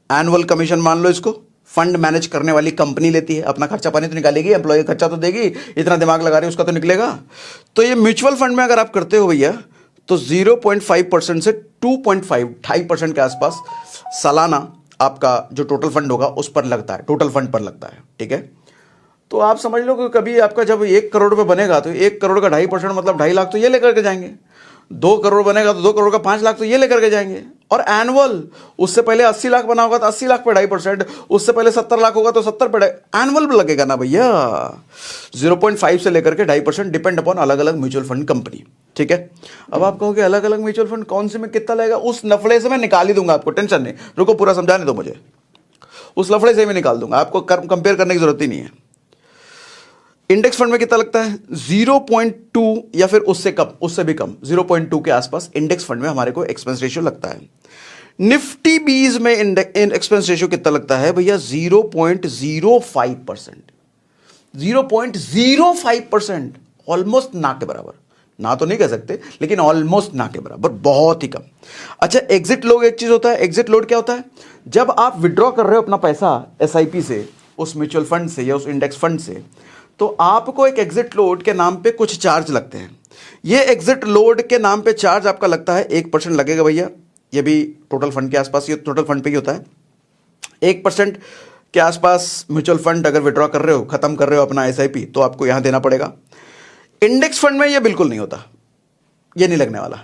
एनुअल कमीशन मान लो इसको, फंड मैनेज करने वाली कंपनी लेती है, अपना खर्चा पानी तो निकालेगी, एम्प्लॉय खर्चा तो देगी, इतना दिमाग लगा रही है उसका तो निकलेगा। तो ये म्यूचुअल फंड में अगर आप करते हो भैया तो 0.5% से 2.5% के आसपास सालाना आपका जो टोटल फंड होगा उस पर लगता है, टोटल फंड पर लगता है। ठीक है, तो आप समझ लो कि कभी आपका जब 1 करोड़ रुपये बनेगा तो 1 करोड़ का 2.5% मतलब 2.5 लाख तो ये लेकर के जाएंगे। 2 करोड़ बनेगा तो 2 करोड़ का 5 लाख तो ये लेकर के जाएंगे। और एनुअल, उससे पहले 80 लाख बना होगा तो 80 लाख पे 2.5%, उससे पहले 70 लाख होगा तो 70 पे एनुअल भी लगेगा ना भैया। 0.5 से लेकर के 2.5% डिपेंड अपॉन अलग अलग म्यूचुअल फंड कंपनी। ठीक है, अब आप कहोगे अलग अलग म्यूचुअल फंड कौन से में कितना लगेगा, उस लफड़े से मैं निकाल ही दूंगा आपको, टेंशन नहीं, रुको पूरा समझाने दो मुझे, उस लफड़े से मैं निकाल दूंगा, आपको कंपेयर करने की जरूरत ही नहीं है। इंडेक्स फंड में कितना लगता है 0.2 या फिर उससे कम, उससे भी कम 0.2 के आसपास इंडेक्स फंड में हमारे को एक्सपेंस रेशियो लगता है। निफ्टी 20 में एक्सपेंस रेशियो कितना लगता है भैया 0.05%। 0.05%, ऑलमोस्ट ना के बराबर, ना तो नहीं कह सकते लेकिन ऑलमोस्ट ना के बराबर, बहुत ही कम। अच्छा, एग्जिट लोड एक चीज होता है। एग्जिट लोड क्या होता है, जब आप विड्रॉ कर रहे हो अपना पैसा SIP से, उस म्यूचुअल फंड से या उस इंडेक्स फंड से, तो आपको एक एग्जिट लोड के नाम पे कुछ चार्ज लगते हैं। ये एग्जिट लोड के नाम पे चार्ज आपका लगता है 1% लगेगा भैया, ये भी टोटल फंड के आसपास, ये टोटल फंड पे ही होता है। 1% के आसपास म्यूचुअल फंड अगर विड्रॉ कर रहे हो, खत्म कर रहे हो अपना SIP, तो आपको यहां देना पड़ेगा। इंडेक्स फंड में ये बिल्कुल नहीं होता, ये नहीं लगने वाला।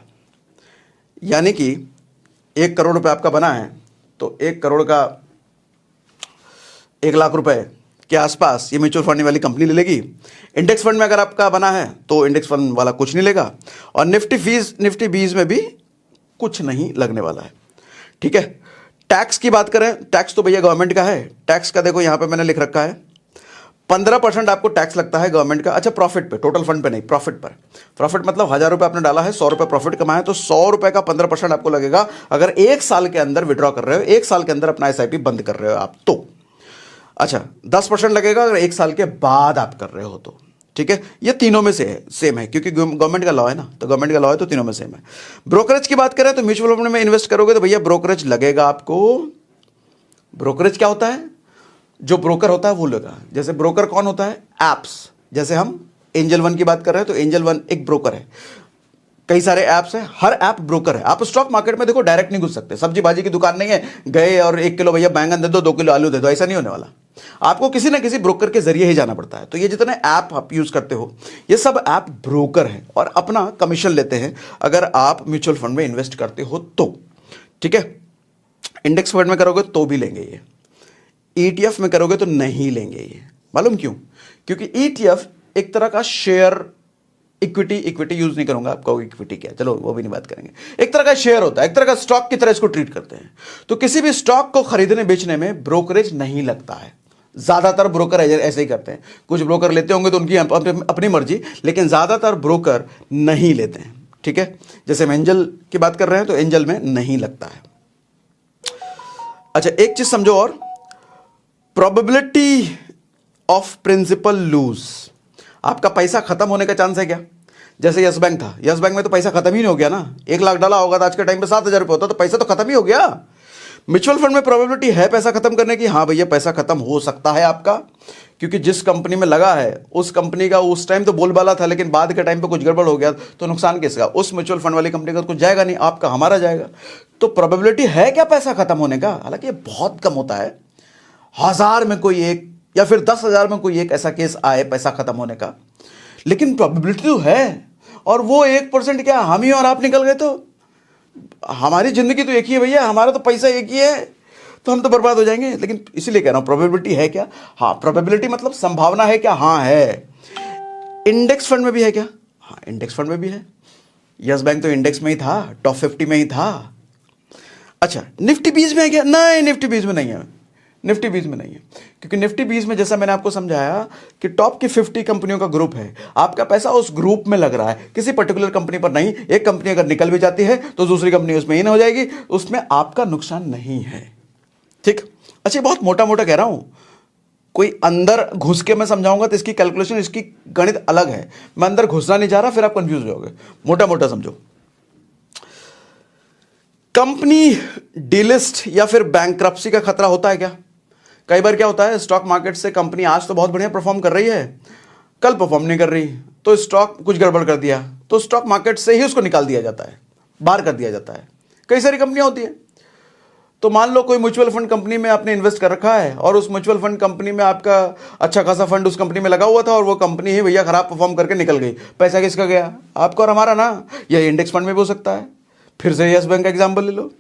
यानी कि 1 करोड़ रुपए आपका बना है तो 1 करोड़ का 1 लाख रुपए के आसपास ये म्यूचुअल फंड वाली कंपनी ले लेगी। इंडेक्स फंड में अगर आपका बना है तो इंडेक्स फंड वाला कुछ नहीं लेगा, और निफ्टी 20 में भी कुछ नहीं लगने वाला है। ठीक है, टैक्स की बात करें, टैक्स तो भैया गवर्नमेंट का है। टैक्स का देखो यहां पे मैंने लिख रखा है 15% आपको टैक्स लगता है गवर्नमेंट का। अच्छा, प्रॉफिट पे, टोटल फंड पे नहीं, प्रॉफिट पर। प्रॉफिट मतलब 1000 रुपए आपने डाला है, 100 रुपए प्रॉफिट कमाया, तो 100 रुपए का 15% आपको लगेगा अगर 1 साल के अंदर विड्रॉ कर रहे हो, 1 साल के अंदर अपना SIP बंद कर रहे हो आप तो। अच्छा, 10% लगेगा अगर 1 साल के बाद आप कर रहे हो तो। ठीक है, ये तीनों में से है, सेम है, क्योंकि गवर्नमेंट का लॉ है ना, तो गवर्नमेंट का लॉ है तो तीनों में सेम है। ब्रोकरेज की बात करें तो म्यूचुअल फंड में इन्वेस्ट करोगे तो भैया ब्रोकरेज लगेगा आपको। ब्रोकरेज क्या होता है, जो ब्रोकर होता है वो लगा। जैसे ब्रोकर कौन होता है, एप्स, जैसे हम एंजल वन की बात कर रहे हैं तो एंजल वन एक ब्रोकर है, कई सारे ऐप्स हैं, हर ऐप ब्रोकर है। आप स्टॉक मार्केट में देखो डायरेक्ट नहीं घुस सकते, सब्जी भाजी की दुकान नहीं है, गए और 1 किलो भैया बैंगन दे दो, 2 किलो आलू दे दो, ऐसा नहीं होने वाला। आपको किसी ना किसी ब्रोकर के जरिए ही जाना पड़ता है। तो ये जितने ऐप आप यूज करते हो ये सब ऐप ब्रोकर हैं और अपना कमीशन लेते हैं अगर आप म्यूचुअल फंड में इन्वेस्ट करते हो तो। ठीक है, इंडेक्स फंड में करोगे तो भी लेंगे ये, ETF में करोगे तो नहीं लेंगे ये। मालूम क्यों? क्योंकि ETF एक तरह का शेयर, इक्विटी यूज नहीं करूंगा, आपको इक्विटी क्या, चलो वो भी नहीं बात करेंगे। एक तरह का शेयर होता है, एक तरह का स्टॉक की तरह इसको ट्रीट करते हैं। तो किसी भी स्टॉक को खरीदने बेचने में ब्रोकरेज नहीं लगता है। ज्यादातर ब्रोकर ऐसे ही करते हैं, कुछ ब्रोकर लेते होंगे तो उनकी अपनी मर्जी, लेकिन ज्यादातर ब्रोकर नहीं लेते हैं। ठीक है, जैसे हम एंजल की बात कर रहे हैं तो एंजल में नहीं लगता है। अच्छा, एक चीज समझो और, प्रोबेबिलिटी ऑफ प्रिंसिपल लूज, आपका पैसा खत्म होने का चांस है क्या? जैसे यस बैंक था, यस बैंक में तो पैसा खत्म ही नहीं हो गया ना। 1 लाख डाला होगा तो आज के टाइम पे 7000 रुपये होता, तो पैसा तो खत्म ही हो गया। म्यूचुअल फंड में प्रोबेबिलिटी है पैसा खत्म करने की, हाँ भैया पैसा खत्म हो सकता है आपका, क्योंकि जिस कंपनी में लगा है उस कंपनी का उस टाइम तो बोलबाला था, लेकिन बाद के टाइम पे कुछ गड़बड़ हो गया तो नुकसान किसका? उस म्यूचुअल फंड वाली कंपनी का तो कुछ जाएगा नहीं, आपका हमारा जाएगा। तो प्रोबेबिलिटी है क्या पैसा खत्म होने का? हालांकि ये बहुत कम होता है, 1000 में कोई एक या फिर 10,000 में कोई एक ऐसा केस आए पैसा खत्म होने का, लेकिन प्रोबेबिलिटी तो है। और वो 1% क्या हम ही और आप निकल गए तो हमारी जिंदगी तो एक ही है भैया, हमारा तो पैसा एक ही है। तो हम तो बर्बाद हो जाएंगे। लेकिन इसीलिए कह रहा हूं प्रोबेबिलिटी है क्या? हाँ, प्रोबेबिलिटी मतलब संभावना है क्या? हाँ है। इंडेक्स फंड में भी है क्या? हाँ, इंडेक्स फंड में भी है। यस बैंक तो इंडेक्स में ही था, टॉप 50 में ही था। अच्छा, निफ्टी 20 में है क्या? नहीं, निफ्टी 20 में नहीं है। निफ्टी 20 में नहीं है, क्योंकि निफ्टी 20 में जैसा मैंने आपको समझाया कि टॉप की 50 कंपनियों का ग्रुप है। आपका पैसा उस ग्रुप में लग रहा है, किसी पर्टिकुलर कंपनी पर नहीं। एक कंपनी अगर निकल भी जाती है तो दूसरी कंपनी उसमें इन हो जाएगी, उसमें आपका नुकसान नहीं है। ठीक। अच्छा, बहुत मोटा मोटा कह रहा हूं, कोई अंदर घुस के मैं समझाऊंगा तो इसकी कैलकुलेशन, इसकी गणित अलग है। मैं अंदर घुसना नहीं चाह रहा, फिर आप कंफ्यूज हो जाओगे। मोटा मोटा समझो, कंपनी डीलिस्ट या फिर बैंकरप्सी का खतरा होता है क्या? कई बार क्या होता है, स्टॉक मार्केट से कंपनी आज तो बहुत बढ़िया परफॉर्म कर रही है, कल परफॉर्म नहीं कर रही, तो स्टॉक कुछ गड़बड़ कर दिया तो स्टॉक मार्केट से ही उसको निकाल दिया जाता है, बाहर कर दिया जाता है। कई सारी कंपनियां होती हैं। तो मान लो कोई म्यूचुअल फंड कंपनी में आपने इन्वेस्ट कर रखा है और उस म्यूचुअल फंड कंपनी में आपका अच्छा खासा फंड उस कंपनी में लगा हुआ था और वो कंपनी ही भैया खराब परफॉर्म करके निकल गई। पैसा किसका गया? आपका और हमारा ना। यह इंडेक्स फंड में भी हो सकता है। फिर से यस बैंक का एग्जाम्पल ले लो।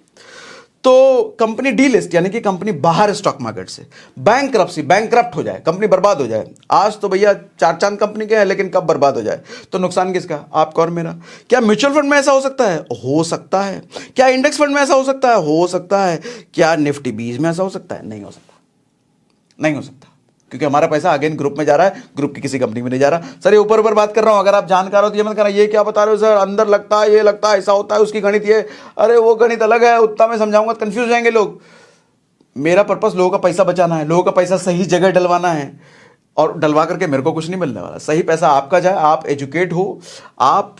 तो कंपनी डीलिस्ट यानी कि कंपनी बाहर स्टॉक मार्केट से, बैंकरप्सी बैंकरप्ट हो जाए, कंपनी बर्बाद हो जाए। आज तो भैया चार चांद कंपनी के हैं, लेकिन कब बर्बाद हो जाए तो नुकसान किसका? आपका और मेरा। क्या म्यूचुअल फंड में ऐसा हो सकता है? हो सकता है। क्या इंडेक्स फंड में ऐसा हो सकता है? हो सकता है। क्या निफ्टी 20 में ऐसा हो सकता है? नहीं हो सकता। नहीं हो सकता, क्योंकि हमारा पैसा अगेन ग्रुप में जा रहा है, ग्रुप की किसी कंपनी में नहीं जा रहा। सर ये ऊपर ऊपर बात कर रहा हूं, अगर आप जानकार हो तो ये मत कहना ये क्या बता रहे हो सर, अंदर लगता है, ये लगता है, ऐसा होता है, उसकी गणित ये, अरे वो गणित अलग है, उतना मैं समझाऊंगा तो कंफ्यूज जाएंगे लोग। मेरा पर्पस लोगों का पैसा बचाना है, लोगों का पैसा सही जगह डलवाना है, और डलवा करके मेरे को कुछ नहीं मिलने वाला। सही पैसा आपका जाए, आप एजुकेट हो, आप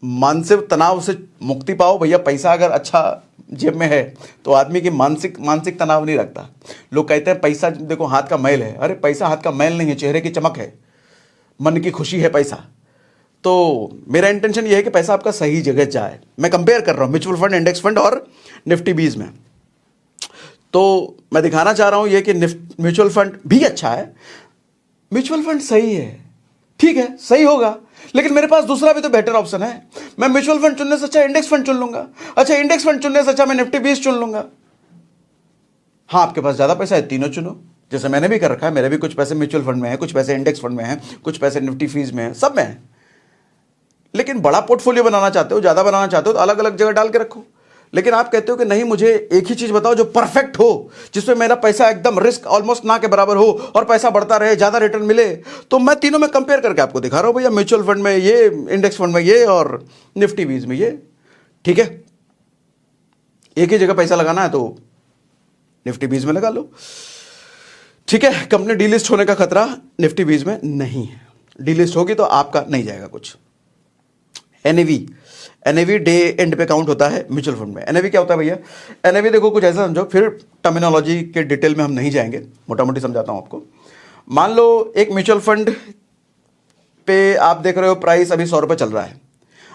मानसिक तनाव से मुक्ति पाओ। भैया पैसा अगर अच्छा जेब में है तो आदमी की मानसिक तनाव नहीं रखता। लोग कहते हैं पैसा देखो हाथ का मैल है। अरे पैसा हाथ का मैल नहीं है, चेहरे की चमक है, मन की खुशी है पैसा। तो मेरा इंटेंशन ये है कि पैसा आपका सही जगह जाए। मैं कंपेयर कर रहा हूं म्यूचुअल फंड, इंडेक्स फंड और निफ्टी 20 में। तो मैं दिखाना चाह रहा हूं ये कि म्यूचुअल फंड भी अच्छा है, म्यूचुअल फंड सही है, ठीक है, सही होगा, लेकिन मेरे पास दूसरा भी तो बेटर ऑप्शन है। मैं म्यूचुअल फंड चुनने से अच्छा इंडेक्स फंड चुन लूंगा। अच्छा, इंडेक्स फंड चुनने से अच्छा मैं निफ्टी 20 चुन लूंगा। हाँ, आपके पास ज्यादा पैसा है, तीनों चुनो, जैसे मैंने भी कर रखा है। मेरे भी कुछ पैसे म्यूचुअल फंड में है, कुछ पैसे इंडेक्स फंड में है, कुछ पैसे निफ्टी 20 में है, सब में है। लेकिन बड़ा पोर्टफोलियो बनाना चाहते हो, ज्यादा बनाना चाहते हो तो अलग अलग जगह डाल के रखो। लेकिन आप कहते हो कि नहीं, मुझे एक ही चीज बताओ जो परफेक्ट हो, जिसमें मेरा पैसा एकदम रिस्क ऑलमोस्ट ना के बराबर हो और पैसा बढ़ता रहे, ज्यादा रिटर्न मिले। तो मैं तीनों में कंपेयर करके आपको दिखा रहा हूं भैया, म्यूचुअल फंड में ये, इंडेक्स फंड में ये, और निफ्टी 20 में ये। ठीक है, एक ही जगह पैसा लगाना है तो निफ्टी 20 में लगा लो। ठीक है, कंपनी डीलिस्ट होने का खतरा निफ्टी 20 में नहीं है। डीलिस्ट होगी तो आपका नहीं जाएगा कुछ। एनएवी डे एंड पे काउंट होता है म्यूचुअल फंड में। एनएवी क्या होता है भैया? एनएवी देखो कुछ ऐसा समझो, फिर टर्मिनोलॉजी के डिटेल में हम नहीं जाएंगे, मोटा मोटी समझाता हूं आपको। मान लो एक म्यूचुअल फंड पे आप देख रहे हो प्राइस अभी 100 रुपये चल रहा है,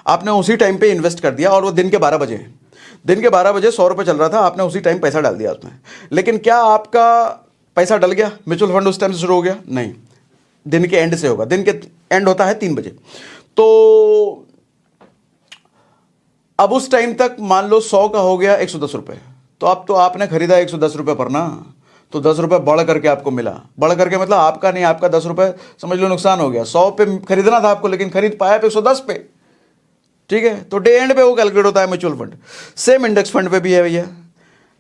आपने उसी टाइम पे इन्वेस्ट कर दिया और वो दिन के 12 बजे है। दिन के 12 बजे 100 रुपये चल रहा था, आपने उसी टाइम पैसा डाल दिया उसमें। लेकिन क्या आपका पैसा डल गया? म्यूचुअल फंड उस टाइम से शुरू हो गया? नहीं, दिन के एंड से होगा। दिन के एंड होता है 3 बजे। तो अब उस टाइम तक मान लो 100 का हो गया 110 रुपये। तो अब तो आपने खरीदा 110 रुपये पर ना, तो 10 रुपये बढ़ करके आपको मिला। बढ़ करके मतलब आपका नहीं, आपका 10 रुपये समझ लो नुकसान हो गया। 100 पे खरीदना था आपको, लेकिन खरीद पाया 110 पे। ठीक है, तो डे एंड पे वो कैलकुलेट होता है mutual fund. Same index fund पे भी है भैया,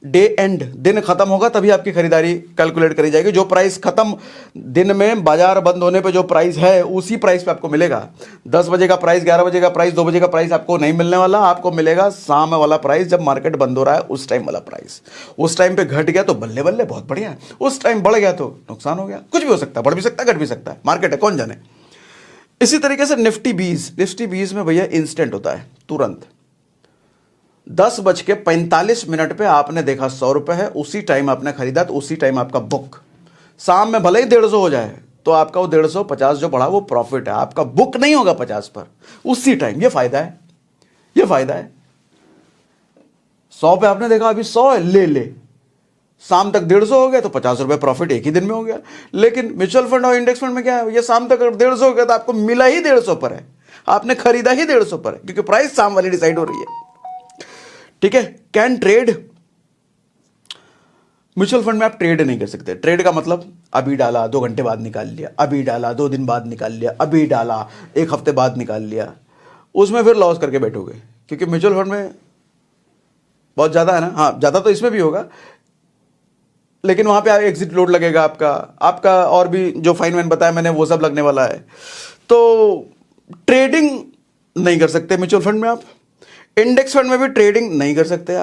डे एंड, दिन खत्म होगा तभी आपकी खरीदारी कैलकुलेट करी जाएगी। जो प्राइस खत्म, दिन में बाजार बंद होने पे जो प्राइस है उसी प्राइस पे आपको मिलेगा। 10 बजे का प्राइस, 11 बजे का प्राइस, 2 बजे का प्राइस आपको नहीं मिलने वाला। आपको मिलेगा शाम वाला प्राइस, जब मार्केट बंद हो रहा है उस टाइम वाला प्राइस। उस टाइम पे घट गया तो बल्ले बल्ले बहुत बढ़िया, उस टाइम बढ़ गया तो नुकसान हो गया। कुछ भी हो सकता है, बढ़ भी सकता है, घट भी सकता है, मार्केट है, कौन जाने। इसी तरीके से निफ्टी 20 में भैया इंस्टेंट होता है, तुरंत 10:45 पे आपने देखा 100 रुपये है, उसी टाइम आपने खरीदा तो उसी टाइम आपका बुक। शाम में भले ही 150 हो जाए तो आपका वो 150 जो बढ़ा वो प्रॉफिट है, आपका बुक नहीं होगा 50 पर, उसी टाइम। ये फायदा है, ये फायदा है। 100 पे आपने देखा अभी 100 है, ले शाम तक 150 हो गया तो 50 रुपये प्रॉफिट एक ही दिन में हो गया। लेकिन म्यूचुअल फंड और इंडेक्स फंड में क्या है, ये शाम तक 150 हो गया तो आपको मिला ही 150 पर है, आपने खरीदा ही 150 पर है, क्योंकि प्राइस शाम वाली डिसाइड हो रही है। ठीक है, कैन ट्रेड म्यूचुअल फंड में आप ट्रेड नहीं कर सकते। ट्रेड का मतलब अभी डाला 2 घंटे बाद निकाल लिया, अभी डाला 2 दिन बाद निकाल लिया, अभी डाला 1 हफ्ते बाद निकाल लिया, उसमें फिर लॉस करके बैठोगे, क्योंकि म्यूचुअल फंड में बहुत ज़्यादा है ना। हाँ, ज़्यादा तो इसमें भी होगा, लेकिन वहाँ पे एग्जिट लोड लगेगा आपका, और भी जो फाइन मैन बताया मैंने वो सब लगने वाला है। तो ट्रेडिंग नहीं कर सकते म्यूचुअल फंड में आप। इंडेक्स फंड में भी ट्रेडिंग नहीं कर सकते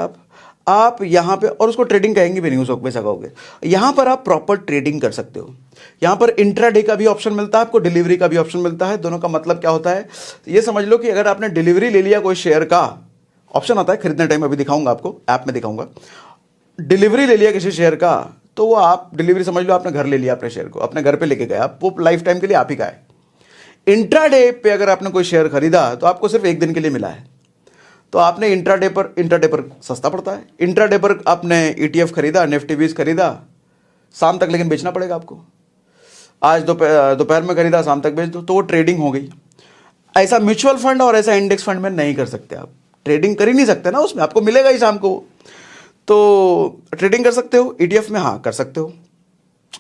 आप यहाँ पे, और उसको ट्रेडिंग कहेंगे भी नहीं, उसको पैसा कहोगे। यहाँ पर आप प्रॉपर ट्रेडिंग कर सकते हो। यहाँ पर इंट्राडे का भी ऑप्शन मिलता है आपको, डिलीवरी का भी ऑप्शन मिलता है। दोनों का मतलब क्या होता है, ये समझ लो कि अगर आपने डिलीवरी ले लिया कोई शेयर का, ऑप्शन आता है खरीदने टाइम, अभी दिखाऊंगा आपको, ऐप में दिखाऊंगा। डिलीवरी ले लिया किसी शेयर का, तो वो आप डिलीवरी समझ लो आपने घर ले लिया, अपने शेयर को अपने घर पे लेके गए आप, वो लाइफ टाइम के लिए आप ही का है। इंट्राडे पे अगर आपने कोई शेयर खरीदा तो आपको सिर्फ 1 दिन के लिए मिला है, तो आपने इंट्राडे पर सस्ता पड़ता है। इंट्राडे पर आपने ETF खरीदा, निफ्टी 20 खरीदा, शाम तक लेकिन बेचना पड़ेगा आपको। आज दोपहर में खरीदा, शाम तक बेच दो, तो वो ट्रेडिंग हो गई। ऐसा म्यूचुअल फंड और ऐसा इंडेक्स फंड में नहीं कर सकते आप, ट्रेडिंग कर ही नहीं सकते ना, उसमें आपको मिलेगा ही शाम को। तो ट्रेडिंग कर सकते हो, ETF में हाँ कर सकते हो।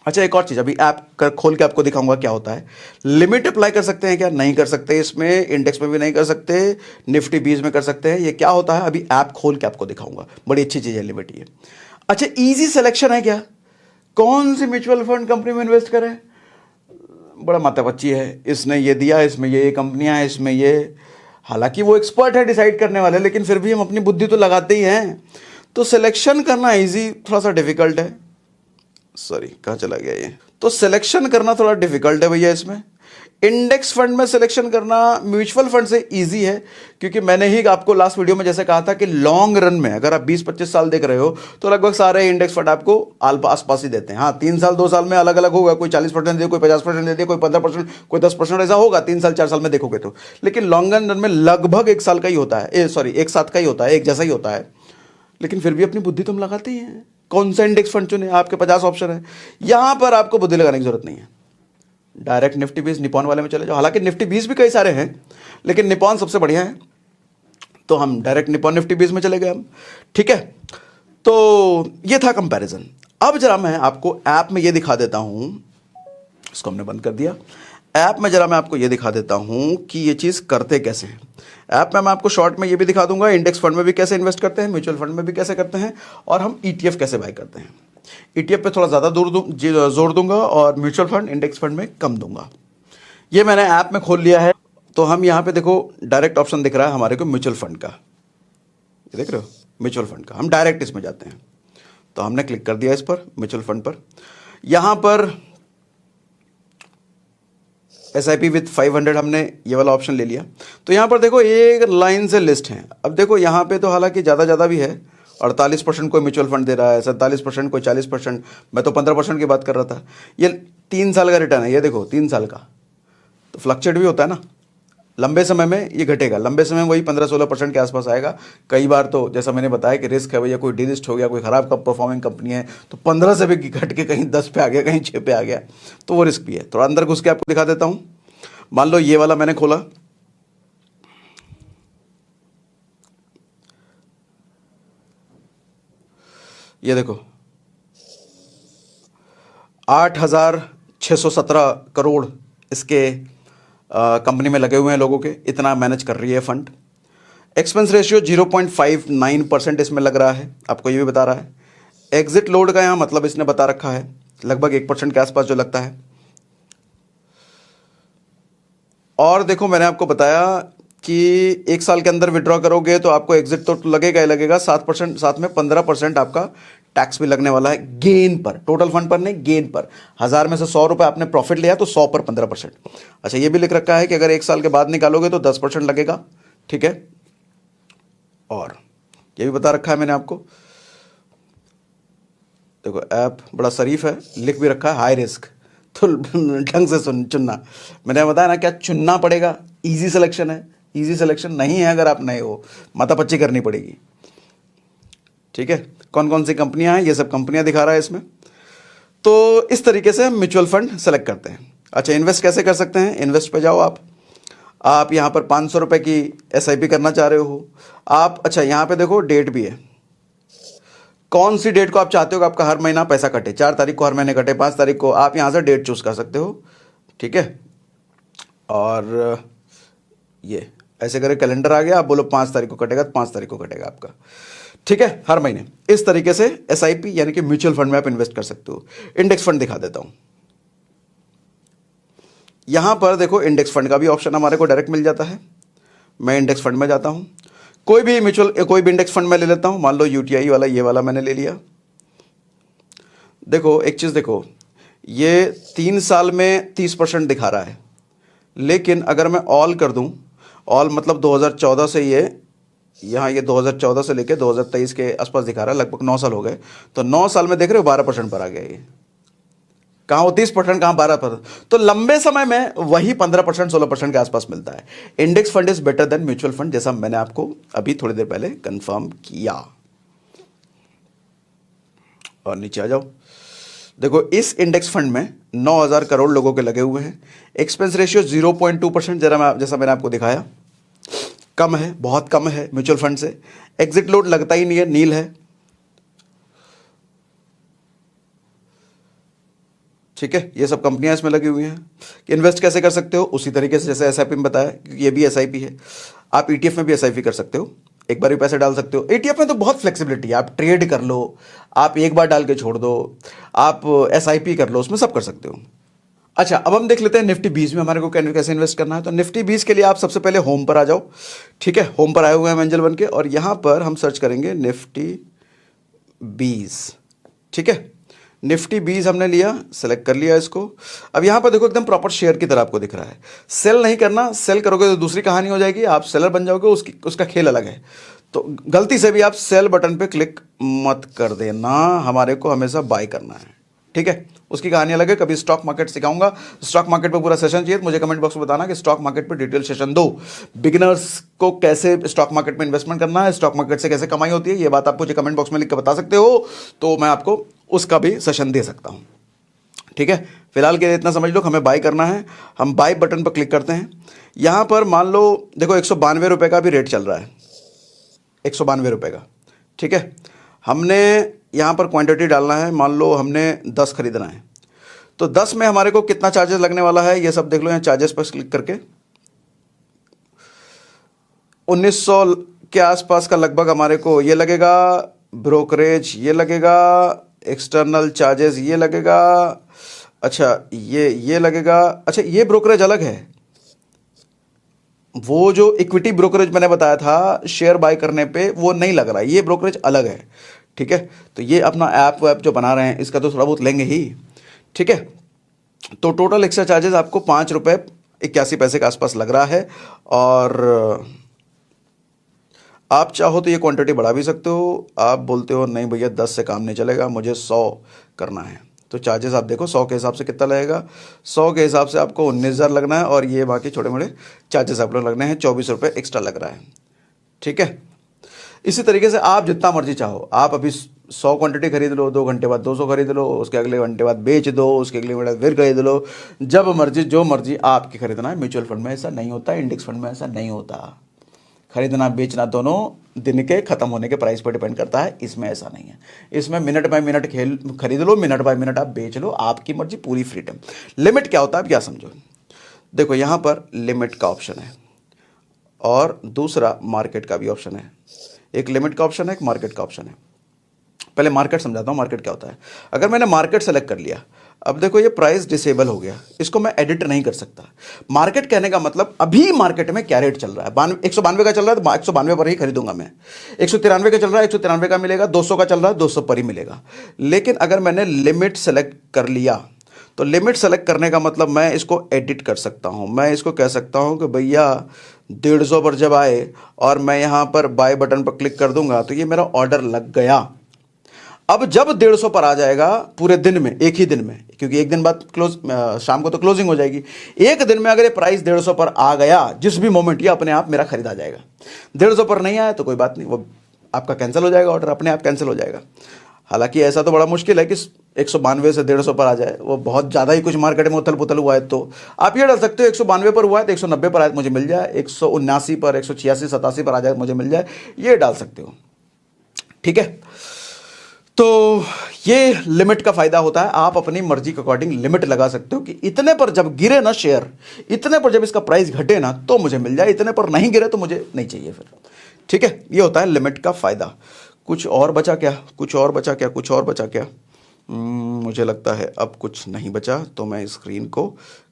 अच्छा, एक और चीज़ अभी ऐप खोल के आपको दिखाऊंगा क्या होता है। लिमिट अप्लाई कर सकते हैं क्या? नहीं कर सकते इसमें, इंडेक्स में भी नहीं कर सकते, निफ्टी 20 में कर सकते हैं। ये क्या होता है अभी ऐप खोल के आपको दिखाऊंगा, बड़ी अच्छी चीज़ है लिमिट ये। अच्छा, इजी सिलेक्शन है क्या, कौन सी म्यूचुअल फंड कंपनी में इन्वेस्ट करें? बड़ा माथापच्ची है, इसने ये दिया, इसमें ये कंपनियां हैं, इसमें ये, हालांकि वो एक्सपर्ट है डिसाइड करने वाले, लेकिन फिर भी हम अपनी बुद्धि तो लगाते ही हैं। तो सिलेक्शन करना इजी, थोड़ा सा डिफिकल्ट है। सॉरी, कहाँ चला गया ये? तो सिलेक्शन करना थोड़ा डिफिकल्ट है भैया इसमें। इंडेक्स फंड में सिलेक्शन करना म्यूचुअल फंड से इजी है, क्योंकि मैंने ही आपको लास्ट वीडियो में जैसे कहा था कि लॉन्ग रन में अगर आप 20-25 साल देख रहे हो तो लगभग सारे इंडेक्स फंड आपको आसपास ही देते हैं। हाँ, 3 साल 2 साल में अलग अलग होगा, कोई 40% दे, कोई 50% दे दे, कोई 15%, कोई 10%, ऐसा होगा 3 साल 4 साल में देखोगे तो। लेकिन लॉन्ग रन में लगभग 1 साल का ही होता है, सॉरी 1 साथ का ही होता है, एक जैसा ही होता है। लेकिन फिर भी अपनी बुद्धि तुम लगाते ही हैं, कौन सा इंडेक्स फंड चुने, आपके 50 ऑप्शन है। यहां पर आपको बुद्धि लगाने की जरूरत नहीं है, डायरेक्ट निफ्टी 20 निपॉन वाले में चले जाओ। हालांकि निफ्टी 20 भी कई सारे हैं, लेकिन निपॉन सबसे बढ़िया है, तो हम डायरेक्ट निपॉन निफ्टी 20 में चले गए हम। ठीक है, तो ये था कंपैरिजन। अब जरा मैं आपको ऐप में ये दिखा देता हूं, इसको हमने बंद कर दिया। ऐप में जरा मैं आपको ये दिखा देता हूं कि ये चीज़ करते कैसे हैं। ऐप में मैं आपको शॉर्ट में ये भी दिखा दूंगा, इंडेक्स फंड में भी कैसे इन्वेस्ट करते हैं, म्यूचुअल फंड में भी कैसे करते हैं, और हम ETF कैसे बाय करते हैं। ETF पे थोड़ा ज़्यादा जोर दूंगा और म्यूचुअल फंड इंडेक्स फंड में कम दूंगा। ये मैंने ऐप में खोल लिया है, तो हम यहाँ पे देखो डायरेक्ट ऑप्शन दिख रहा है हमारे को म्यूचुअल फंड का, ये देख रहे हो म्यूचुअल फंड का। हम डायरेक्ट इसमें जाते हैं, तो हमने क्लिक कर दिया इस पर, म्यूचुअल फंड पर। यहाँ पर SIP विथ 500 हमने ये वाला ऑप्शन ले लिया। तो यहाँ पर देखो एक लाइन से लिस्ट है। अब देखो यहाँ पे तो हालांकि ज़्यादा भी है, 48% कोई म्यूचुअल फंड दे रहा है, 47% कोई 40%, मैं तो 15% की बात कर रहा था। ये 3 साल का रिटर्न है, ये देखो 3 साल का, तो फ्लक्चुएट भी होता है ना, लंबे समय में ये घटेगा, लंबे समय में वही 15-16% के आसपास आएगा। कई बार तो जैसा मैंने बताया कि रिस्क है भैया, कोई डिलिस्ट हो गया, कोई ख़राब परफॉर्मिंग कंपनी है, तो 15 से भी घट के कहीं 10 पे आ गया, कहीं 6 पे आ गया, तो वो रिस्क भी है। थोड़ा अंदर घुस के आपको दिखा देता हूँ। मान लो ये वाला मैंने खोला, ये देखो 8,617 करोड़ इसके कंपनी में लगे हुए हैं लोगों के, इतना मैनेज कर रही है फंड। एक्सपेंस रेशियो 0.59% इसमें लग रहा है, आपको ये भी बता रहा है। एग्जिट लोड का यहाँ मतलब इसने बता रखा है, लगभग 1% के आसपास जो लगता है। और देखो मैंने आपको बताया कि 1 साल के अंदर विड्रॉ करोगे तो आपको एग्जिट तो लगेगा ही लगेगा, 7%, साथ में 15% आपका टैक्स भी लगने वाला है गेन पर, टोटल फंड पर नहीं, गेन पर। 1000 में से 100 रुपये आपने प्रॉफिट लिया तो 100 पर 15%। अच्छा, ये भी लिख रखा है कि अगर 1 साल के बाद निकालोगे तो 10% लगेगा। ठीक है, और ये भी बता रखा है मैंने आपको। देखो ऐप बड़ा शरीफ है, लिख भी रखा है हाई रिस्क, तो ढंग से चुनना। मैंने बताया ना क्या चुनना पड़ेगा, इजी सिलेक्शन है। इजी सिलेक्शन नहीं है अगर आप नए हो, माथापच्ची करनी पड़ेगी। ठीक है, कौन कौन सी कंपनियां हैं, ये सब कंपनियां दिखा रहा है इसमें। तो इस तरीके से हम म्यूचुअल फंड सेलेक्ट करते हैं। अच्छा, इन्वेस्ट कैसे कर सकते हैं? इन्वेस्ट पे जाओ आप यहाँ पर 500 रुपये की SIP करना चाह रहे हो आप। अच्छा, यहाँ पे देखो डेट भी है, कौन सी डेट को आप चाहते हो कि आपका हर महीना पैसा कटे, 4 तारीख को हर महीने कटे, 5 तारीख को, आप यहाँ से डेट चूज कर सकते हो। ठीक है, और ये ऐसे करके कैलेंडर आ गया, आप बोलो 5 तारीख को कटेगा तो 5 तारीख को कटेगा आपका। ठीक है, हर महीने इस तरीके से एसआईपी यानी कि म्यूचुअल फंड में आप इन्वेस्ट कर सकते हो। इंडेक्स फंड दिखा देता हूं। यहां पर देखो इंडेक्स फंड का भी ऑप्शन हमारे को डायरेक्ट मिल जाता है। मैं इंडेक्स फंड में जाता हूं, कोई भी इंडेक्स फंड में ले लेता हूं। मान लो यूटीआई वाला, ये वाला मैंने ले लिया। देखो एक चीज देखो, ये 3 साल में 30% दिखा रहा है, लेकिन अगर मैं ऑल कर दूं, ऑल मतलब 2014 से ये 2014 से लेके 2023 के आसपास दिखा रहा है, लगभग 9 साल हो गए। तो 9 साल में देख रहे हो 12% पर आ गया। ये कहाँ वो 30%, कहाँ 12%। तो लंबे समय में वही 15% 16% के आसपास मिलता है। Index fund is better than mutual fund, जैसा मैंने आपको अभी थोड़ी देर पहले कंफर्म किया। और नीचे आ जाओ, देखो इस इंडेक्स फंड में 9,000 करोड़ लोगों के लगे हुए हैं। एक्सपेंस रेशियो 0.2%, जैसा मैंने आपको दिखाया, कम है, बहुत कम है म्यूचुअल फंड से। एग्जिट लोड लगता ही नहीं है, नील है। ठीक है, ये सब कंपनियां इसमें लगी हुई हैं। इन्वेस्ट कैसे कर सकते हो, उसी तरीके से जैसे एसआईपी में बताया, क्योंकि ये भी एसआईपी है। आप ईटीएफ में भी एसआईपी कर सकते हो, एक बार भी पैसे डाल सकते हो। ईटीएफ में तो बहुत फ्लेक्सिबिलिटी है, आप ट्रेड कर लो, आप एक बार डाल के छोड़ दो, आप एसआईपी कर लो, उसमें सब कर सकते हो। अच्छा, अब हम देख लेते हैं निफ्टी 20 में हमारे को कैसे इन्वेस्ट करना है। तो निफ्टी 20 के लिए आप सबसे पहले होम पर आ जाओ। ठीक है, होम पर आए हुए हैं एंजल वन के, और यहां पर हम सर्च करेंगे निफ्टी 20। ठीक है, निफ्टी 20 हमने लिया, सेलेक्ट कर लिया इसको। अब यहां पर देखो एकदम प्रॉपर शेयर की तरह आपको दिख रहा है। सेल नहीं करना, सेल करोगे तो दूसरी कहानी हो जाएगी, आप सेलर बन जाओगे, उसका खेल अलग है। तो गलती से भी आप सेल बटन पे क्लिक मत कर देना, हमारे को हमेशा बाय करना है। ठीक है, उसकी कहानी अलग है, कभी स्टॉक मार्केट सिखाऊंगा। स्टॉक मार्केट पे पूरा सेशन चाहिए तो मुझे कमेंट बॉक्स में बताना कि स्टॉक मार्केट पे डिटेल सेशन दो। बिगिनर्स को कैसे स्टॉक मार्केट में इन्वेस्टमेंट करना है, स्टॉक मार्केट से कैसे कमाई होती है, ये बात आप मुझे कमेंट बॉक्स में लिख के बता सकते हो, तो मैं आपको उसका भी सेशन दे सकता हूँ। ठीक है, फिलहाल के लिए इतना समझ लो, हमें बाय करना है। हम बाय बटन पर क्लिक करते हैं। यहाँ पर मान लो देखो 192 रुपये का भी रेट चल रहा है, 192 रुपये का। ठीक है, हमने यहाँ पर क्वांटिटी डालना है, मान लो हमने 10 खरीदना है, तो 10 में हमारे को कितना चार्जेस लगने वाला है ये सब देख लो। यहाँ चार्जेस पर क्लिक करके 1900 के आसपास का लगभग हमारे को ये लगेगा, ब्रोकरेज ये लगेगा, एक्सटर्नल चार्जेस ये लगेगा, अच्छा ये लगेगा। अच्छा, ये ब्रोकरेज अलग है, वो जो इक्विटी ब्रोकरेज मैंने बताया था शेयर बाय करने पे, वो नहीं लग रहा, ये ब्रोकरेज अलग है। ठीक है, तो ये अपना ऐप वैप जो बना रहे हैं इसका तो थोड़ा बहुत लेंगे ही। ठीक है, तो टोटल एक्स्ट्रा चार्जेस आपको 5 रुपये 81 पैसे के आसपास लग रहा है। और आप चाहो तो ये क्वांटिटी बढ़ा भी सकते हो। आप बोलते हो नहीं भैया 10 से काम नहीं चलेगा, मुझे 100 करना है, तो चार्जेस आप देखो 100 के हिसाब से कितना लगेगा। 100 के हिसाब से आपको 19,000 लगना है, और ये बाकी छोटे मोटे चार्जेस आप लोग लगने हैं, 24 रुपये एक्स्ट्रा लग रहा है। ठीक है, इसी तरीके से आप जितना मर्जी चाहो, आप अभी 100 क्वांटिटी खरीद लो, 2 घंटे बाद 200 खरीद लो, उसके अगले घंटे बाद बेच दो, उसके अगले घंटे बाद फिर खरीद लो, जब मर्जी जो मर्जी आपकी खरीदना है। म्यूचुअल फंड में ऐसा नहीं होता, इंडेक्स फंड में ऐसा नहीं होता। खरीदना बेचना दोनों दिन के खत्म होने के प्राइस पर डिपेंड करता है, इसमें ऐसा नहीं है। इसमें मिनट बाय मिनट खरीद लो, मिनट बाय मिनट आप बेच लो, आपकी मर्जी, पूरी फ्रीडम। लिमिट क्या होता है आप क्या समझो, देखो यहाँ पर लिमिट का ऑप्शन है और दूसरा मार्केट का भी ऑप्शन है। एक लिमिट का ऑप्शन है, एक मार्केट का ऑप्शन है। पहले मार्केट समझाता हूँ, मार्केट क्या होता है। अगर मैंने मार्केट सेलेक्ट कर लिया, अब देखो ये प्राइस डिसेबल हो गया, इसको मैं एडिट नहीं कर सकता। मार्केट कहने का मतलब अभी मार्केट में क्या रेट चल रहा है। 192 का चल रहा है तो 192 पर ही खरीदूंगा मैं। 193 का चल रहा है, 193 का मिलेगा। 200 का चल रहा है, 200 पर ही मिलेगा। लेकिन अगर मैंने लिमिट सेलेक्ट कर लिया, तो लिमिट सेलेक्ट करने का मतलब मैं इसको एडिट कर सकता हूं। मैं इसको कह सकता हूं कि भैया 150 पर जब आए और मैं यहां पर बाय बटन पर क्लिक कर दूंगा तो ये मेरा ऑर्डर लग गया। अब जब 150 पर आ जाएगा पूरे दिन में, एक ही दिन में, क्योंकि एक दिन बाद क्लोज, शाम को तो क्लोजिंग हो जाएगी, एक दिन में अगर ये प्राइस 150 पर आ गया, जिस भी मोमेंट, ये अपने आप मेरा खरीदा जाएगा। 150 पर नहीं आया तो कोई बात नहीं, वो आपका कैंसिल हो जाएगा, ऑर्डर अपने आप कैंसिल हो जाएगा। हालांकि ऐसा तो बड़ा मुश्किल है कि 192 से 150 पर आ जाए, वो बहुत ज़्यादा ही कुछ मार्केट में उथल पुथल हुआ है। तो आप ये डाल सकते हो 192 पर हुआ है तो 190 पर आए तो मुझे मिल जाए, 179 पर, 186 87 पर आ जाए तो मुझे मिल जाए, ये डाल सकते हो। ठीक है, तो ये लिमिट का फायदा होता है, आप अपनी मर्जी के अकॉर्डिंग लिमिट लगा सकते हो कि इतने पर जब गिरे ना शेयर, इतने पर जब इसका प्राइस घटे ना तो मुझे मिल जाए, इतने पर नहीं गिरे तो मुझे नहीं चाहिए फिर। ठीक है, ये होता है लिमिट का फायदा। कुछ और बचा क्या, कुछ और बचा क्या, कुछ और बचा क्या? मुझे लगता है अब कुछ नहीं बचा, तो मैं स्क्रीन को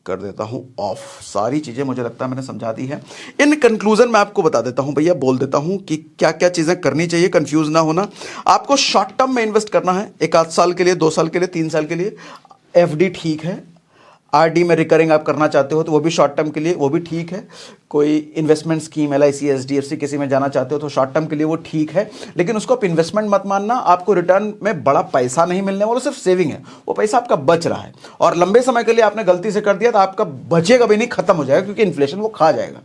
कर देता हूं ऑफ। सारी चीज़ें मुझे लगता है मैंने समझा दी है। इन कंक्लूजन मैं आपको बता देता हूं भैया, बोल देता हूं कि क्या क्या चीज़ें करनी चाहिए, कंफ्यूज ना होना। आपको शॉर्ट टर्म में इन्वेस्ट करना है, 1 आध साल के लिए, 2 साल के लिए, 3 साल के लिए। एफडी ठीक है, आरडी में रिकरिंग आप करना चाहते हो तो वो भी शॉर्ट टर्म के लिए वो भी ठीक है। कोई इन्वेस्टमेंट स्कीम LIC HDFC किसी में जाना चाहते हो तो शॉर्ट टर्म के लिए वो ठीक है, लेकिन उसको आप इन्वेस्टमेंट मत मानना। आपको रिटर्न में बड़ा पैसा नहीं मिलने वाला, सिर्फ सेविंग है, वो पैसा आपका बच रहा है। और लंबे समय के लिए आपने गलती से कर दिया तो आपका बचेगा भी नहीं, खत्म हो जाएगा, क्योंकि इन्फ्लेशन वो खा जाएगा।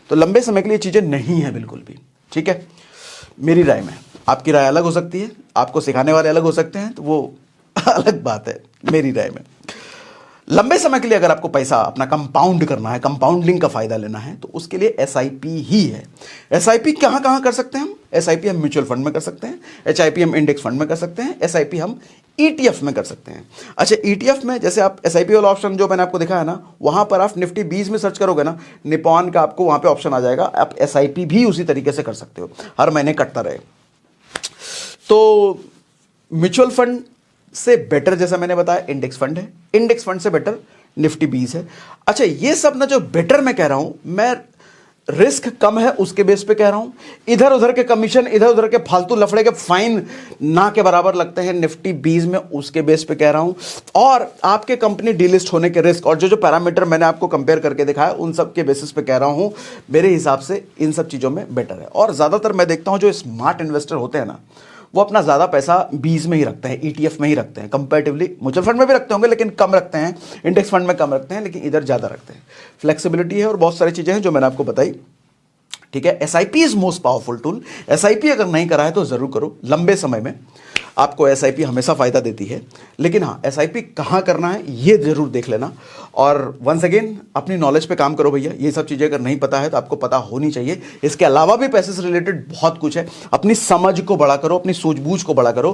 तो लंबे समय के लिए चीज़ें नहीं है बिल्कुल भी। ठीक है, मेरी राय में, आपकी राय अलग हो सकती है, आपको सिखाने वाले अलग हो सकते हैं, तो वो अलग बात है। मेरी राय में लंबे समय के लिए अगर आपको पैसा अपना कंपाउंड करना है, कंपाउंडिंग का फायदा लेना है, तो उसके लिए SIP ही है। SIP कहां कहां कर सकते हैं हम? SIP हम म्यूचुअल फंड में कर सकते हैं, HIP हम इंडेक्स फंड में कर सकते हैं, SIP हम ETF में कर सकते हैं। अच्छा, ETF में जैसे आप SIP वाला ऑप्शन जो मैंने आपको दिखाया ना, वहां पर आप निफ्टी 20 में सर्च करोगे ना, निपॉन का आपको वहां पे ऑप्शन आ जाएगा। आप SIP भी उसी तरीके से कर सकते हो, हर महीने कटता रहे। तो म्यूचुअल फंड से बेटर, जैसा मैंने बताया, इंडेक्स फंड है। इंडेक्स फंड से बेटर निफ्टी 20 है। अच्छा, ये सब ना जो बेटर मैं कह रहा हूं, मैं रिस्क कम है उसके बेस पे कह रहा हूं। इधर उधर के कमीशन, इधर उधर के फालतू लफड़े के फाइन ना के बराबर लगते हैं निफ्टी 20 में, उसके बेस पे कह रहा हूं। और आपके कंपनी डीलिस्ट होने के रिस्क और जो जो पैरामीटर मैंने आपको कंपेयर करके दिखाया, उन सब के बेसिस पे कह रहा हूं, मेरे हिसाब से इन सब चीजों में बेटर है। और ज्यादातर मैं देखता हूं जो स्मार्ट इन्वेस्टर होते हैं ना, वो अपना ज़्यादा पैसा 20 में ही रखते हैं, ETF में ही रखते हैं। कंपैरेटिवली म्यूचुअल फंड में भी रखते होंगे लेकिन कम रखते हैं, इंडेक्स फंड में कम रखते हैं, लेकिन इधर ज़्यादा रखते हैं। फ्लेक्सिबिलिटी है और बहुत सारी चीज़ें हैं जो मैंने आपको बताई। ठीक है, SIP is most powerful tool. SIP अगर नहीं करा है तो ज़रूर करो, लंबे समय में आपको SIP हमेशा फ़ायदा देती है। लेकिन हाँ, SIP कहाँ करना है ये ज़रूर देख लेना। और वंस अगेन अपनी नॉलेज पे काम करो भैया, ये सब चीज़ें अगर नहीं पता है तो आपको पता होनी चाहिए। इसके अलावा भी पैसे से रिलेटेड बहुत कुछ है, अपनी समझ को बड़ा करो, अपनी सूझबूझ को बड़ा करो।